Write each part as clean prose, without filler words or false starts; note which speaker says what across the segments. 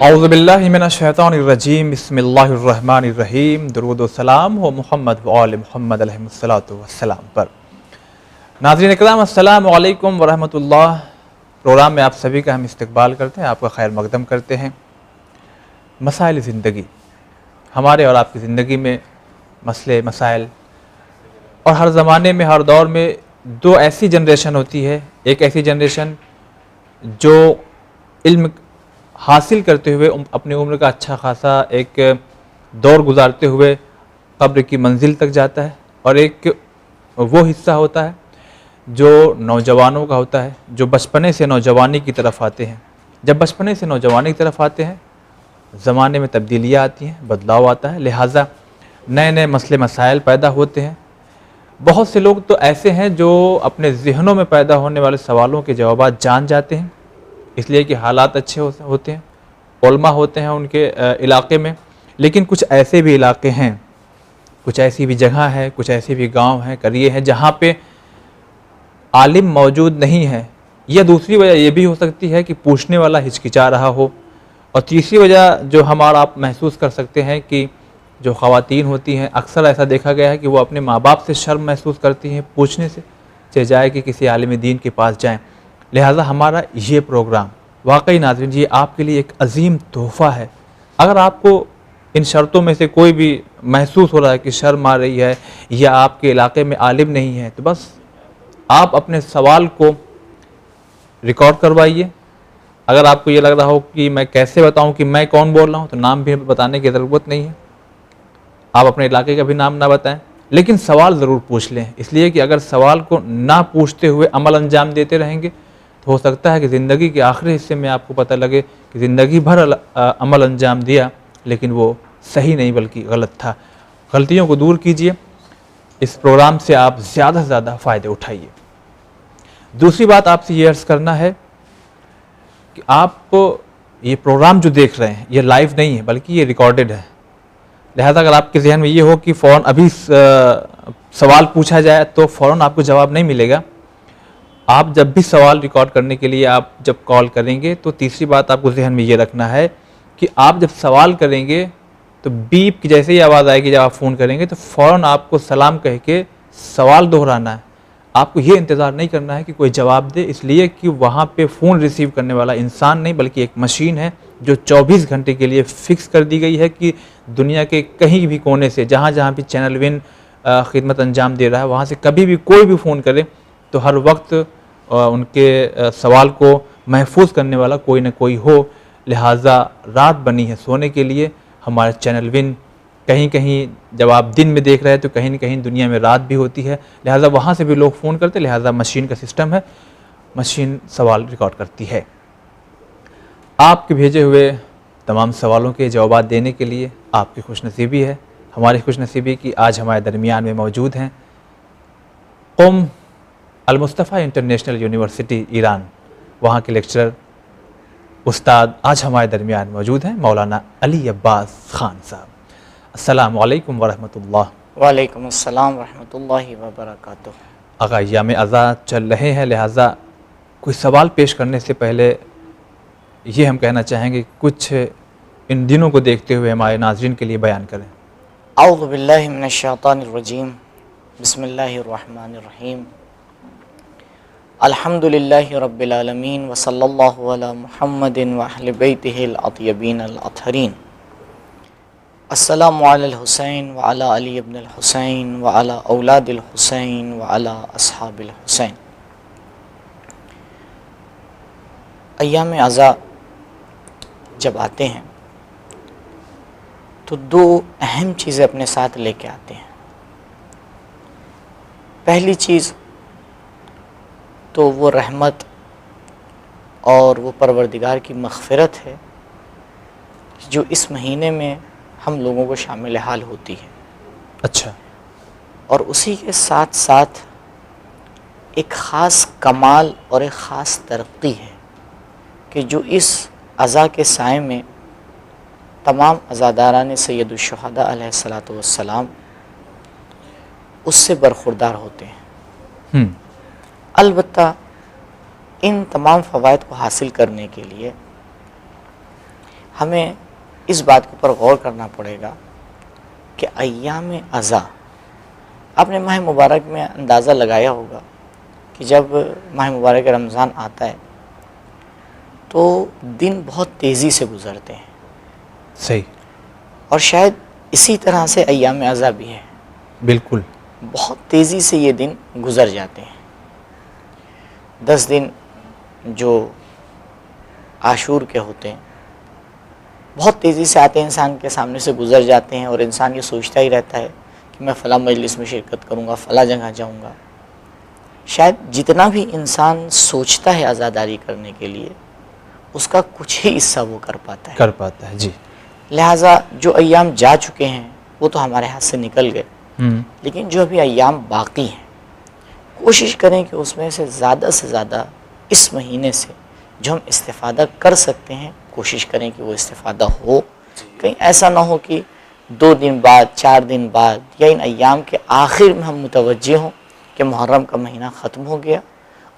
Speaker 1: اعوذ باللہ من الشیطان الرجیم بسم اللہ الرحمن الرحیم درود و سلام ہو محمد و آل محمد علیہ الصلوۃ والسلام پر۔ ناظرین اکرام السلام علیکم ورحمۃ اللہ۔ پروگرام میں آپ سبھی کا ہم استقبال کرتے ہیں، آپ کا خیر مقدم کرتے ہیں۔ مسائل زندگی، ہمارے اور آپ کی زندگی میں مسئلے مسائل، اور ہر زمانے میں ہر دور میں دو ایسی جنریشن ہوتی ہے، ایک ایسی جنریشن جو علم حاصل کرتے ہوئے اپنی عمر کا اچھا خاصا ایک دور گزارتے ہوئے قبر کی منزل تک جاتا ہے، اور ایک وہ حصہ ہوتا ہے جو نوجوانوں کا ہوتا ہے، جو بچپنے سے نوجوانی کی طرف آتے ہیں۔ جب بچپنے سے نوجوانی کی طرف آتے ہیں، زمانے میں تبدیلیاں آتی ہیں، بدلاؤ آتا ہے، لہٰذا نئے نئے مسئلے مسائل پیدا ہوتے ہیں۔ بہت سے لوگ تو ایسے ہیں جو اپنے ذہنوں میں پیدا ہونے والے سوالوں کے جوابات جان جاتے ہیں، اس لیے کہ حالات اچھے ہوتے ہیں، علماء ہوتے ہیں ان کے علاقے میں۔ لیکن کچھ ایسے بھی علاقے ہیں، کچھ ایسی بھی جگہ ہے، کچھ ایسے بھی گاؤں ہیں، قریے ہیں جہاں پہ عالم موجود نہیں ہے، یا دوسری وجہ یہ بھی ہو سکتی ہے کہ پوچھنے والا ہچکچا رہا ہو، اور تیسری وجہ جو ہمارا آپ محسوس کر سکتے ہیں کہ جو خواتین ہوتی ہیں، اکثر ایسا دیکھا گیا ہے کہ وہ اپنے ماں باپ سے شرم محسوس کرتی ہیں پوچھنے سے، چاہے جائے کہ کسی عالم دین کے پاس جائیں۔ لہٰذا ہمارا یہ پروگرام واقعی ناظرین یہ آپ کے لیے ایک عظیم تحفہ ہے۔ اگر آپ کو ان شرطوں میں سے کوئی بھی محسوس ہو رہا ہے کہ شرم آ رہی ہے، یا آپ کے علاقے میں عالم نہیں ہے، تو بس آپ اپنے سوال کو ریکارڈ کروائیے۔ اگر آپ کو یہ لگ رہا ہو کہ میں کیسے بتاؤں کہ میں کون بول رہا ہوں، تو نام بھی بتانے کی ضرورت نہیں ہے، آپ اپنے علاقے کا بھی نام نہ بتائیں، لیکن سوال ضرور پوچھ لیں، اس لیے کہ اگر سوال کو نہ پوچھتے ہوئے عمل انجام دیتے رہیں گے تو ہو سکتا ہے کہ زندگی کے آخری حصے میں آپ کو پتہ لگے کہ زندگی بھر عمل انجام دیا لیکن وہ صحیح نہیں بلکہ غلط تھا۔ غلطیوں کو دور کیجیے، اس پروگرام سے آپ زیادہ سے زیادہ فائدے اٹھائیے۔ دوسری بات آپ سے یہ عرض کرنا ہے کہ آپ یہ پروگرام جو دیکھ رہے ہیں یہ لائیو نہیں ہے بلکہ یہ ریکارڈڈ ہے، لہذا اگر آپ کے ذہن میں یہ ہو کہ فوراً ابھی سوال پوچھا جائے تو فوراً آپ کو جواب نہیں ملے گا۔ آپ جب بھی سوال ریکارڈ کرنے کے لیے آپ جب کال کریں گے تو تیسری بات آپ کو ذہن میں یہ رکھنا ہے کہ آپ جب سوال کریں گے تو بیپ کی جیسے ہی آواز آئے گی، جب آپ فون کریں گے تو فوراً آپ کو سلام کہہ کے سوال دہرانا ہے۔ آپ کو یہ انتظار نہیں کرنا ہے کہ کوئی جواب دے، اس لیے کہ وہاں پہ فون ریسیو کرنے والا انسان نہیں بلکہ ایک مشین ہے جو 24 گھنٹے کے لیے فکس کر دی گئی ہے کہ دنیا کے کہیں بھی کونے سے جہاں جہاں بھی چینل ون خدمت انجام دے رہا ہے وہاں سے کبھی بھی کوئی بھی فون کرے تو ہر وقت ان کے سوال کو محفوظ کرنے والا کوئی نہ کوئی ہو۔ لہٰذا رات بنی ہے سونے کے لیے، ہمارے چینل ون کہیں کہیں جب آپ دن میں دیکھ رہے ہیں تو کہیں نہ کہیں دنیا میں رات بھی ہوتی ہے، لہٰذا وہاں سے بھی لوگ فون کرتے، لہٰذا مشین کا سسٹم ہے، مشین سوال ریکارڈ کرتی ہے۔ آپ کے بھیجے ہوئے تمام سوالوں کے جوابات دینے کے لیے آپ کی خوش نصیبی ہے، ہماری خوش نصیبی کی آج ہمارے درمیان میں موجود ہیں قم المصطفیٰ انٹرنیشنل یونیورسٹی ایران، وہاں کے لیکچرر استاد آج ہمارے درمیان موجود ہیں مولانا علی عباس خان صاحب۔ السلام علیکم ورحمۃ اللہ۔
Speaker 2: وعلیکم السلام ورحمۃ اللہ وبرکاتہ۔
Speaker 1: آقا ایام عزا چل رہے ہیں، لہٰذا کوئی سوال پیش کرنے سے پہلے یہ ہم کہنا چاہیں گے کچھ ان دنوں کو دیکھتے ہوئے ہمارے ناظرین کے لیے بیان کریں۔
Speaker 2: اعوذ باللہ من الشیطان الرجیم، بسم اللہ الرحمن الرحیم، الحمد للہ رب العالمین وصلی اللہ علی محمد واہل بیتہ الاطیبین الاطہرین، السلام علی الحسین وعلی علی ابن الحسین وعلی اولاد الحسین وعلی اصحاب الحسین۔ ایام عزا جب آتے ہیں تو دو اہم چیزیں اپنے ساتھ لے کے آتے ہیں۔ پہلی چیز تو وہ رحمت اور وہ پروردگار کی مغفرت ہے جو اس مہینے میں ہم لوگوں کو شامل حال ہوتی ہے۔
Speaker 1: اچھا۔
Speaker 2: اور اسی کے ساتھ ساتھ ایک خاص کمال اور ایک خاص ترقی ہے کہ جو اس عزا کے سائے میں تمام عزاداران سید الشہداء علیہ الصلاۃ والسلام اس سے برخوردار ہوتے ہیں۔ البتہ ان تمام فوائد کو حاصل کرنے کے لیے ہمیں اس بات کے اوپر غور کرنا پڑے گا کہ ایام ازا، آپ نے ماہ مبارک میں اندازہ لگایا ہوگا کہ جب ماہ مبارک رمضان آتا ہے تو دن بہت تیزی سے گزرتے ہیں،
Speaker 1: صحیح،
Speaker 2: اور شاید اسی طرح سے ایام ازا بھی ہے،
Speaker 1: بالکل،
Speaker 2: بہت تیزی سے یہ دن گزر جاتے ہیں۔ 10 دن جو عاشور کے ہوتے ہیں بہت تیزی سے آتے ہیں، انسان کے سامنے سے گزر جاتے ہیں، اور انسان یہ سوچتا ہی رہتا ہے کہ میں فلاں مجلس میں شرکت کروں گا، فلاں جگہ جاؤں گا۔ شاید جتنا بھی انسان سوچتا ہے عزاداری کرنے کے لیے اس کا کچھ ہی حصہ وہ کر پاتا ہے۔
Speaker 1: کر پاتا ہے، جی،
Speaker 2: لہٰذا جو ایام جا چکے ہیں وہ تو ہمارے ہاتھ سے نکل گئے، لیکن جو ابھی ایام باقی ہیں کوشش کریں کہ اس میں سے زیادہ اس مہینے سے جو ہم استفادہ کر سکتے ہیں کوشش کریں کہ وہ استفادہ ہو۔ کہیں ایسا نہ ہو کہ 2 دن بعد، 4 دن بعد یا ان ایام کے آخر میں ہم متوجہ ہوں کہ محرم کا مہینہ ختم ہو گیا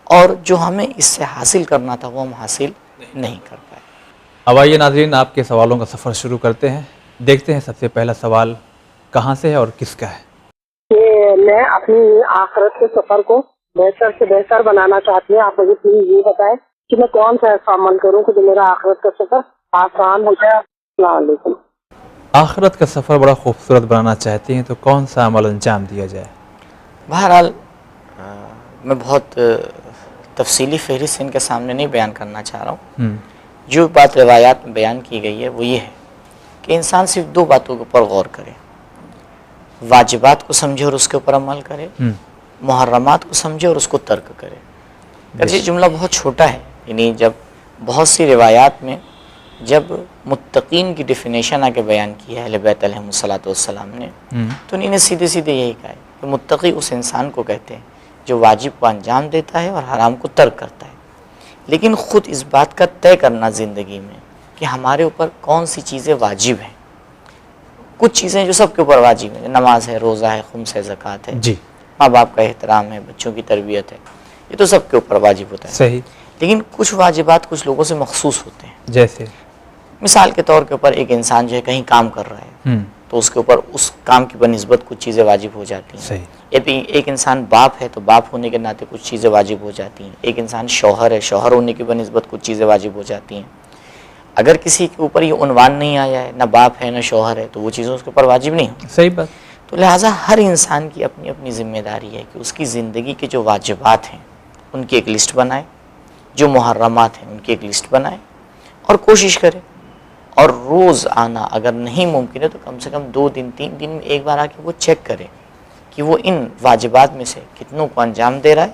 Speaker 2: اور جو ہمیں اس سے حاصل کرنا تھا وہ ہم حاصل نہیں کر پائے۔
Speaker 1: اب آئیے ناظرین، آپ کے سوالوں کا سفر شروع کرتے ہیں۔ دیکھتے ہیں سب سے پہلا سوال کہاں سے ہے اور کس کا ہے۔
Speaker 3: کہ میں اپنی آخرت کے سفر کو بہتر سے بہتر بنانا چاہتی ہوں، آپ مجھے پلیز یہ بتائیں کہ میں کون سا ایسا عمل کروں کہ جو میرا آخرت کا سفر آسان ہو جائے۔ السلام علیکم۔
Speaker 1: آخرت کا سفر بڑا خوبصورت بنانا چاہتے ہیں تو کون سا عمل انجام دیا جائے؟
Speaker 2: بہرحال میں بہت تفصیلی فہرست ان کے سامنے نہیں بیان کرنا چاہ رہا ہوں۔ جو بات روایات میں بیان کی گئی ہے وہ یہ ہے کہ انسان صرف 2 باتوں کے اوپر غور کرے، واجبات کو سمجھے اور اس کے اوپر عمل کرے، محرمات کو سمجھے اور اس کو ترک کرے۔ اگرچہ جملہ بہت چھوٹا ہے، یعنی جب بہت سی روایات میں جب متقین کی ڈیفینیشن آ کے بیان کی ہے اہل بیت علیہم الصلوۃ والسلام نے، تو انہوں نے سیدھے یہی کہا ہے کہ متقی اس انسان کو کہتے ہیں جو واجب کو انجام دیتا ہے اور حرام کو ترک کرتا ہے، لیکن خود اس بات کا طے کرنا زندگی میں کہ ہمارے اوپر کون سی چیزیں واجب ہیں۔ کچھ چیزیں جو سب کے اوپر واجب ہیں، نماز ہے، روزہ ہے، خمس ہے، زکوٰۃ ہے،
Speaker 1: جی،
Speaker 2: ماں باپ کا احترام ہے، بچوں کی تربیت ہے، یہ تو سب کے اوپر واجب ہوتا ہے۔
Speaker 1: صحیح،
Speaker 2: لیکن کچھ واجبات کچھ لوگوں سے مخصوص ہوتے ہیں۔
Speaker 1: جیسے
Speaker 2: مثال کے طور کے اوپر ایک انسان جو ہے کہیں کام کر رہا ہے تو اس کے اوپر اس کام کی بنسبت کچھ چیزیں واجب ہو جاتی ہیں۔
Speaker 1: صحیح،
Speaker 2: ایک انسان باپ ہے تو باپ ہونے کے ناطے کچھ چیزیں واجب ہو جاتی ہیں۔ ایک انسان شوہر ہے، شوہر ہونے کی بنسبت کچھ چیزیں واجب ہو جاتی ہیں۔ اگر کسی کے اوپر یہ عنوان نہیں آیا ہے، نہ باپ ہے نہ شوہر ہے، تو وہ چیزیں اس کے اوپر واجب نہیں ہوتی۔
Speaker 1: صحیح بات،
Speaker 2: تو لہٰذا ہر انسان کی اپنی اپنی ذمہ داری ہے کہ اس کی زندگی کے جو واجبات ہیں ان کی ایک لسٹ بنائے، جو محرمات ہیں ان کی ایک لسٹ بنائے اور کوشش کرے، اور روز آنا اگر نہیں ممکن ہے تو کم سے کم 2 دن 3 دن میں ایک بار آ کے وہ چیک کرے کہ وہ ان واجبات میں سے کتنوں کو انجام دے رہا ہے،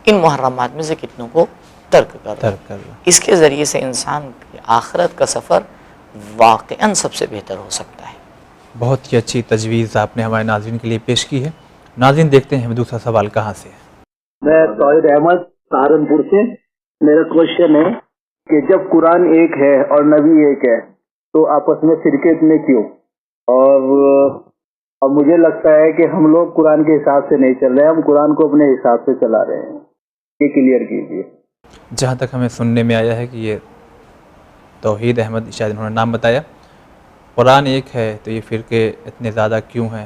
Speaker 2: ان محرمات میں سے کتنوں کو ترک کر رہا ہے۔ اس کے ذریعے سے انسان کی آخرت کا سفر واقعاً سب سے بہتر ہو سکتا ہے۔
Speaker 1: بہت ہی اچھی تجویز آپ نے ہمارے ناظرین کے لیے پیش کی ہے۔ ناظرین دیکھتے ہیں ہمیں دوسرا سوال کہاں سے ہے۔
Speaker 4: میں توحید احمد سہارنپور سے۔ میرا کوشچن ہے کہ جب قرآن ایک ہے اور نبی ایک ہے تو آپس میں فرقے اتنے کیوں؟ اور مجھے لگتا ہے کہ ہم لوگ قرآن کے حساب سے نہیں چل رہے، ہم قرآن کو اپنے حساب سے چلا رہے ہیں، یہ کلیئر کیجیے۔
Speaker 1: جہاں تک ہمیں سننے میں آیا ہے کہ یہ توحید احمد شاید انہوں نے نام بتایا، قرآن ایک ہے تو یہ فرقے اتنے زیادہ کیوں ہیں؟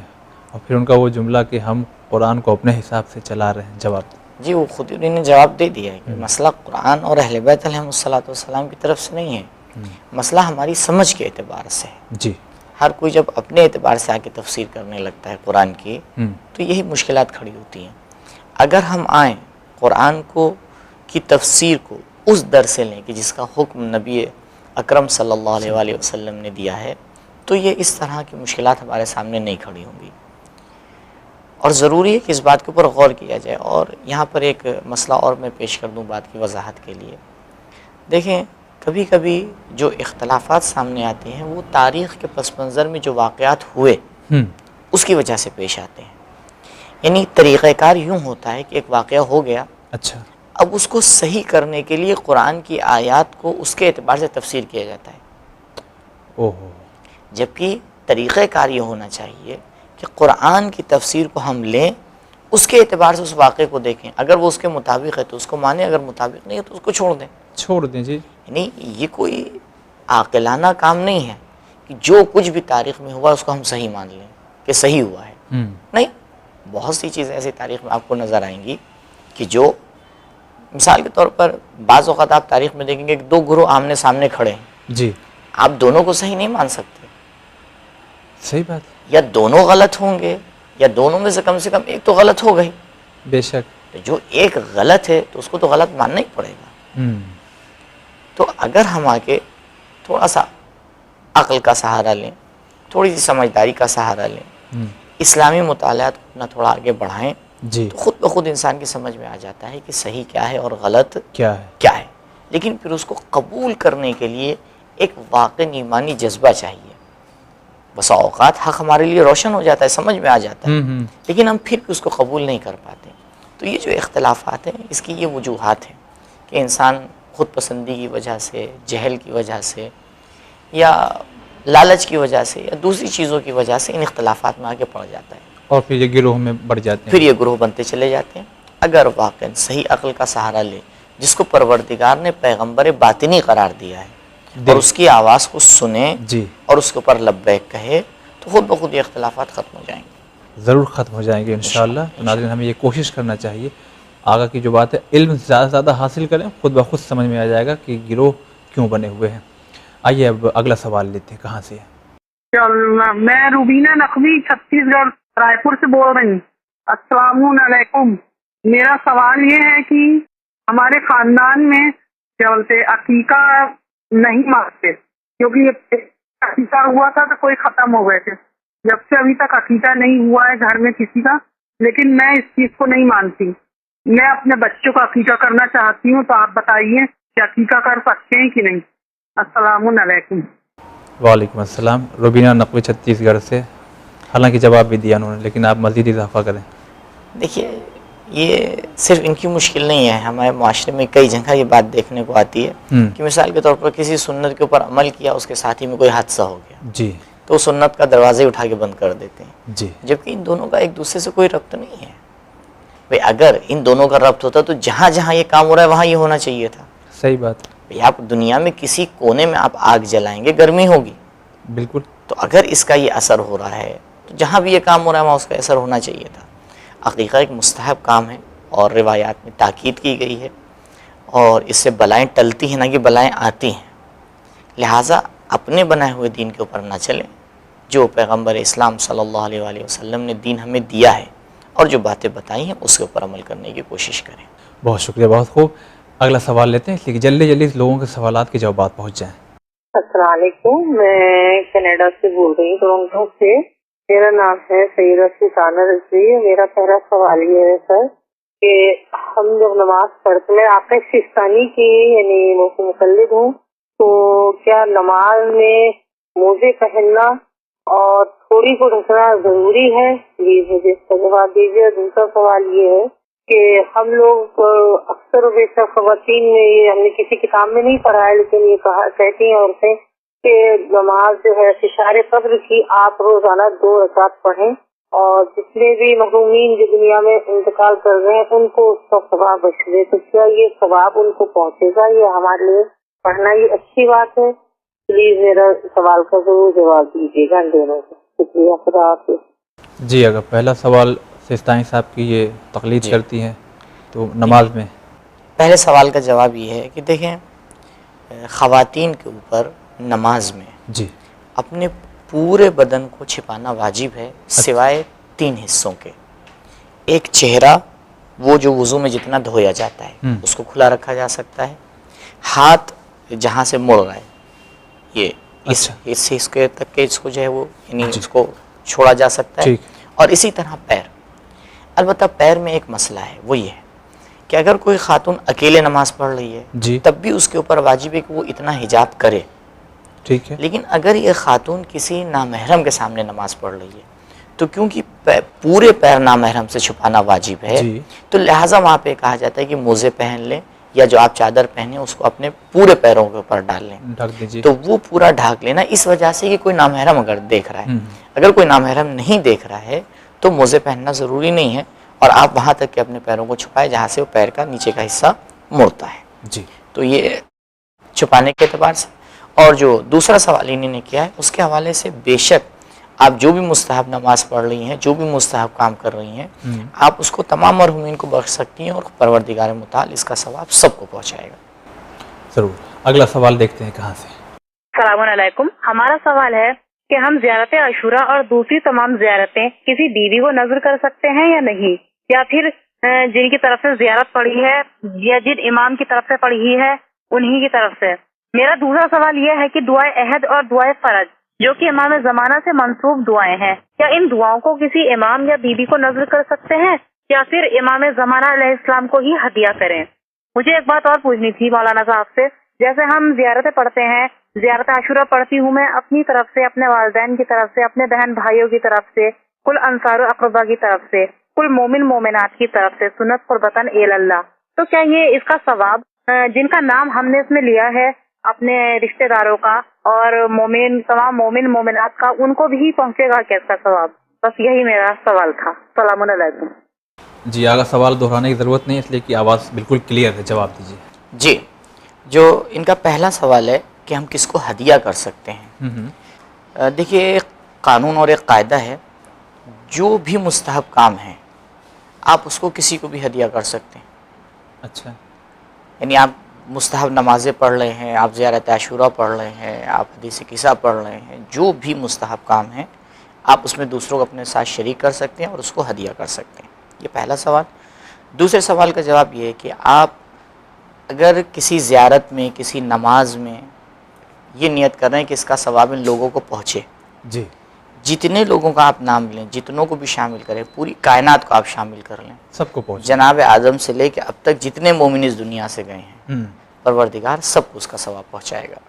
Speaker 1: اور پھر ان کا وہ جملہ کہ ہم قرآن کو اپنے حساب سے چلا رہے ہیں، جواب
Speaker 2: جی وہ خود انہوں نے جواب دے دیا ہے کہ مسئلہ قرآن اور اہل بیت علیہم الصلوۃ والسلام کی طرف سے نہیں ہے، مسئلہ ہماری سمجھ کے اعتبار سے ہے۔
Speaker 1: جی،
Speaker 2: ہر کوئی جب اپنے اعتبار سے آ کے تفسیر کرنے لگتا ہے قرآن کی تو یہی مشکلات کھڑی ہوتی ہیں۔ اگر ہم آئیں قرآن کو کی تفسیر کو اس در سے لیں کہ جس کا حکم نبی اکرم صلی اللہ علیہ وآلہ وسلم نے دیا ہے تو یہ اس طرح کی مشکلات ہمارے سامنے نہیں کھڑی ہوں گی، اور ضروری ہے کہ اس بات کے اوپر غور کیا جائے۔ اور یہاں پر ایک مسئلہ اور میں پیش کر دوں بات کی وضاحت کے لیے۔ دیکھیں کبھی کبھی جو اختلافات سامنے آتے ہیں وہ تاریخ کے پس منظر میں جو واقعات ہوئے اس کی وجہ سے پیش آتے ہیں۔ یعنی طریقہ کار یوں ہوتا ہے کہ ایک واقعہ ہو گیا،
Speaker 1: اچھا،
Speaker 2: اب اس کو صحیح کرنے کے لیے قرآن کی آیات کو اس کے اعتبار سے تفسیر کیا جاتا ہے،
Speaker 1: اوہو،
Speaker 2: جبکہ طریقہ کار یہ ہونا چاہیے کہ قرآن کی تفسیر کو ہم لیں، اس کے اعتبار سے اس واقعے کو دیکھیں، اگر وہ اس کے مطابق ہے تو اس کو مانیں، اگر مطابق نہیں ہے تو اس کو چھوڑ دیں۔
Speaker 1: چھوڑ دیں۔ جی،
Speaker 2: یعنی یہ کوئی عاقلانہ کام نہیں ہے کہ جو کچھ بھی تاریخ میں ہوا اس کو ہم صحیح مان لیں کہ صحیح ہوا ہے. نہیں، بہت سی چیزیں ایسی تاریخ میں آپ کو نظر آئیں گی کہ جو مثال کے طور پر بعض اوقات آپ تاریخ میں دیکھیں گے کہ دو گروہ آمنے سامنے کھڑے ہیں
Speaker 1: جی
Speaker 2: آپ دونوں کو صحیح نہیں مان سکتے.
Speaker 1: صحیح بات.
Speaker 2: یا دونوں غلط ہوں گے یا دونوں میں سے کم ایک تو غلط ہو گئی.
Speaker 1: بے شک.
Speaker 2: جو ایک غلط ہے تو اس کو تو غلط ماننا ہی پڑے گا. تو اگر ہم آگے تھوڑا سا عقل کا سہارا لیں، تھوڑی سی سمجھداری کا سہارا لیں، اسلامی مطالعات کو اپنا تھوڑا آگے بڑھائیں
Speaker 1: جی
Speaker 2: تو خود بخود انسان کی سمجھ میں آ جاتا ہے کہ صحیح کیا ہے اور غلط
Speaker 1: کیا ہے.
Speaker 2: لیکن پھر اس کو قبول کرنے کے لیے ایک واقعی ایمانی جذبہ چاہیے. بسا اوقات حق ہمارے لیے روشن ہو جاتا ہے، سمجھ میں آ جاتا ہے، لیکن ہم پھر بھی اس کو قبول نہیں کر پاتے. تو یہ جو اختلافات ہیں اس کی یہ وجوہات ہیں کہ انسان خود پسندی کی وجہ سے، جہل کی وجہ سے یا لالچ کی وجہ سے یا دوسری چیزوں کی وجہ سے ان اختلافات میں آگے پڑ جاتا ہے
Speaker 1: اور پھر یہ گروہ میں بڑھ جاتے ہیں.
Speaker 2: پھر یہ گروہ بنتے چلے جاتے ہیں. اگر واقعا صحیح عقل کا سہارا لے جس کو پروردگار نے پیغمبر باطنی قرار دیا ہے اور اس کی آواز کو سنے
Speaker 1: جی
Speaker 2: اور اس کے اوپر لبیک کہے تو خود بخود یہ اختلافات ختم ہو جائیں گے.
Speaker 1: ضرور ختم ہو جائیں گے انشاءاللہ. تو ناظرین ہمیں یہ کوشش کرنا چاہیے آگا کی جو بات ہے علم زیادہ سے زیادہ حاصل کریں، خود بخود سمجھ میں آ جائے گا کہ گروہ کیوں بنے ہوئے ہیں. آئیے اب اگلا سوال لیتے ہیں. کہاں سے ہے؟
Speaker 3: میں روبینہ نقوی چھتیس گڑھ رائے پور سے بول رہی ہوں. السلام علیکم. میرا سوال یہ ہے کہ ہمارے خاندان میں کیا بولتے عقیقہ نہیں مانتے، کیونکہ یہ عقیقہ ہوا تھا تو کوئی ختم ہو گئے تھے. جب سے ابھی تک عقیقہ نہیں ہوا ہے گھر میں کسی کا، لیکن میں اس چیز کو نہیں مانتی. میں اپنے بچوں کا عقیقہ کرنا چاہتی ہوں، تو آپ بتائیے کہ عقیقہ کر سکتے ہیں کہ نہیں. السلام علیکم.
Speaker 1: وعلیکم السلام. روبینہ نقوی چھتیس گڑھ سے. حالانکہ جواب بھی دیا انہوں نے، لیکن آپ مزید اضافہ کریں.
Speaker 2: دیکھیے یہ صرف ان کی مشکل نہیں ہے، ہمارے معاشرے میں کئی جگہ یہ بات دیکھنے کو آتی ہے کہ مثال کے طور پر کسی سنت کے اوپر عمل کیا، اس کے ساتھی میں کوئی حادثہ ہو گیا
Speaker 1: جی
Speaker 2: تو سنت کا دروازے اٹھا کے بند کر دیتے ہیں،
Speaker 1: جی
Speaker 2: جبکہ ان دونوں کا ایک دوسرے سے کوئی ربط نہیں ہے. بھئی اگر ان دونوں کا ربط ہوتا تو جہاں جہاں یہ کام ہو رہا ہے وہاں یہ ہونا چاہیے تھا.
Speaker 1: صحیح بات.
Speaker 2: بھئی آپ دنیا میں کسی کونے میں آپ آگ جلائیں گے گرمی ہوگی،
Speaker 1: بالکل.
Speaker 2: تو اگر اس کا یہ اثر ہو رہا ہے تو جہاں بھی یہ کام ہو رہا ہے وہاں اس کا اثر ہونا چاہیے تھا. عقیقہ ایک مستحب کام ہے اور روایات میں تاکید کی گئی ہے اور اس سے بلائیں ٹلتی ہیں نہ کہ بلائیں آتی ہیں. لہٰذا اپنے بنائے ہوئے دین کے اوپر نہ چلیں، جو پیغمبر اسلام صلی اللہ علیہ وآلہ وسلم نے دین ہمیں دیا ہے اور جو باتیں بتائی ہیں اس کے اوپر عمل کرنے کی کوشش کریں.
Speaker 1: بہت شکریہ، بہت خوب. اگلا سوال لیتے ہیں اس لیے جلدی جلدی لوگوں کے سوالات کے جوابات پہنچ جائیں.
Speaker 3: السلام علیکم. میں کینیڈا سے بول رہی ہوں، ٹورنٹو سے. میرا نام ہے سیدہ سلطانہ رضوی. میرا پہلا سوال یہ ہے سر کہ ہم جب نماز پڑھتے ہیں، آپ نے سستانی کی یعنی مقلد ہوں، تو کیا نماز میں موزے پہننا اور تھوڑی کو ڈھکنا ضروری ہے؟ پلیز مجھے اس کا جواب دیجیے. دوسرا سوال یہ ہے کہ ہم لوگ اکثر و بیشتر خواتین میں یہ ہم نے کسی کتاب میں نہیں پڑھا ہے، لیکن یہ کہتی ہیں عورتیں کہ نماز جو ہے اشارے قدر کی آپ روزانہ 2 رکعت پڑھیں اور جتنے بھی محرومین جو دنیا میں انتقال کر رہے ہیں ان کو اس کا ثواب بخشے. تو کیا یہ ثواب ان کو پہنچے گا؟ یہ ہمارے لیے پڑھنا یہ اچھی بات ہے. پلیز میرا سوال کا ضرور جواب دیجیے گا ان دونوں کو. شکریہ. خدا حافظ.
Speaker 1: جی اگر پہلا سوال سستانی صاحب کی یہ تقلید کرتی ہیں تو نماز میں
Speaker 2: پہلے سوال کا جواب یہ ہے کہ دیکھیں خواتین کے اوپر نماز میں
Speaker 1: جی
Speaker 2: اپنے پورے بدن کو چھپانا واجب ہے سوائے 3 حصوں کے. ایک چہرہ، وہ جو وضو میں جتنا دھویا جاتا ہے اس کو کھلا رکھا جا سکتا ہے. ہاتھ جہاں سے مڑ رہا ہے یہ اس حصے تک کے اس کو جو ہے وہ یعنی اس کو چھوڑا جا سکتا ہے. اور اسی طرح پیر. البتہ پیر میں ایک مسئلہ ہے، وہ یہ ہے کہ اگر کوئی خاتون اکیلے نماز پڑھ رہی ہے تب بھی اس کے اوپر واجب ہے کہ وہ اتنا حجاب کرے.
Speaker 1: ٹھیک ہے.
Speaker 2: لیکن اگر یہ خاتون کسی نامحرم کے سامنے نماز پڑھ رہی ہے تو کیونکہ پورے پیر نامحرم سے چھپانا واجب ہے تو لہٰذا وہاں پہ کہا جاتا ہے کہ موزے پہن لیں یا جو آپ چادر پہنے اس کو اپنے پورے پیروں کے اوپر ڈال لیں.
Speaker 1: ڈھک دیجیے.
Speaker 2: تو وہ پورا ڈھانک لینا اس وجہ سے کہ کوئی نامحرم اگر دیکھ رہا ہے. اگر کوئی نامحرم نہیں دیکھ رہا ہے تو موزے پہننا ضروری نہیں ہے اور آپ وہاں تک کہ اپنے پیروں کو چھپائے جہاں سے وہ پیر کا نیچے کا حصہ مڑتا ہے.
Speaker 1: جی
Speaker 2: تو یہ چھپانے کے اعتبار سے. اور جو دوسرا سوال انہوں نے کیا ہے اس کے حوالے سے، بے شک آپ جو بھی مستحب نماز پڑھ رہی ہیں، جو بھی مستحب کام کر رہی ہیں، آپ اس کو تمام مرحومین کو بخش سکتی ہیں، اور پروردگار متعال اس کا ثواب سب کو پہنچائے گا۔
Speaker 1: ضرور۔ اگلا سوال دیکھتے ہیں کہاں سے۔
Speaker 5: السلام علیکم، ہمارا سوال ہے کہ ہم زیارت عاشورہ اور دوسری تمام زیارتیں کسی بیوی کو نذر کر سکتے ہیں یا نہیں، یا پھر جن کی طرف سے زیارت پڑھی ہے یا جن امام کی طرف سے پڑھی ہے انہی کی طرف سے۔ میرا دوسرا سوال یہ ہے کہ دعائے عہد اور دعائے فرج جو کہ امام زمانہ سے منسوب دعائیں ہیں، کیا ان دعاؤں کو کسی امام یا بیوی کو نذر کر سکتے ہیں یا پھر امام زمانہ علیہ السلام کو ہی ہدیہ کریں؟ مجھے ایک بات اور پوچھنی تھی مولانا صاحب سے، جیسے ہم زیارتیں پڑھتے ہیں، زیارت عاشورہ پڑھتی ہوں میں اپنی طرف سے، اپنے والدین کی طرف سے، اپنے بہن بھائیوں کی طرف سے، کل انصار و اقربا کی طرف سے، کل مومن مومنات کی طرف سے، سنت قربتاً الی اللہ، تو کیا یہ اس کا ثواب جن کا نام ہم نے اس میں لیا ہے اپنے رشتہ داروں کا اور مومن تمام مومن مومنات کا، ان کو بھی پہنچے گا کیا اس کا ثواب؟ بس یہی میرا سوال تھا۔ السلام علیکم۔
Speaker 1: جی، آگے سوال دہرانے کی ضرورت نہیں، اس لیے کہ آواز بالکل کلیئر ہے، جواب دیجیے۔
Speaker 2: جی، جو ان کا پہلا سوال ہے کہ ہم کس کو ہدیہ کر سکتے ہیں، دیکھیے ایک قانون اور ایک قاعدہ ہے، جو بھی مستحب کام ہے آپ اس کو کسی کو بھی ہدیہ کر سکتے ہیں۔
Speaker 1: اچھا،
Speaker 2: یعنی آپ مستحب نمازیں پڑھ رہے ہیں، آپ زیارت عاشورہ پڑھ رہے ہیں، آپ حدیث قصہ پڑھ رہے ہیں، جو بھی مستحب کام ہے آپ اس میں دوسروں کو اپنے ساتھ شریک کر سکتے ہیں اور اس کو ہدیہ کر سکتے ہیں۔ یہ پہلا سوال۔ دوسرے سوال کا جواب یہ ہے کہ آپ اگر کسی زیارت میں، کسی نماز میں یہ نیت کر رہے ہیں کہ اس کا ثواب ان لوگوں کو پہنچے،
Speaker 1: جی،
Speaker 2: جتنے لوگوں کا آپ نام لیں، جتنوں کو بھی شامل کریں، پوری کائنات کو آپ شامل کر لیں،
Speaker 1: سب کو پہنچ۔
Speaker 2: جناب آدم سے لے کے اب تک جتنے مومن اس دنیا سے گئے ہیں، پروردگار سب کو اس کا ثواب پہنچائے گا۔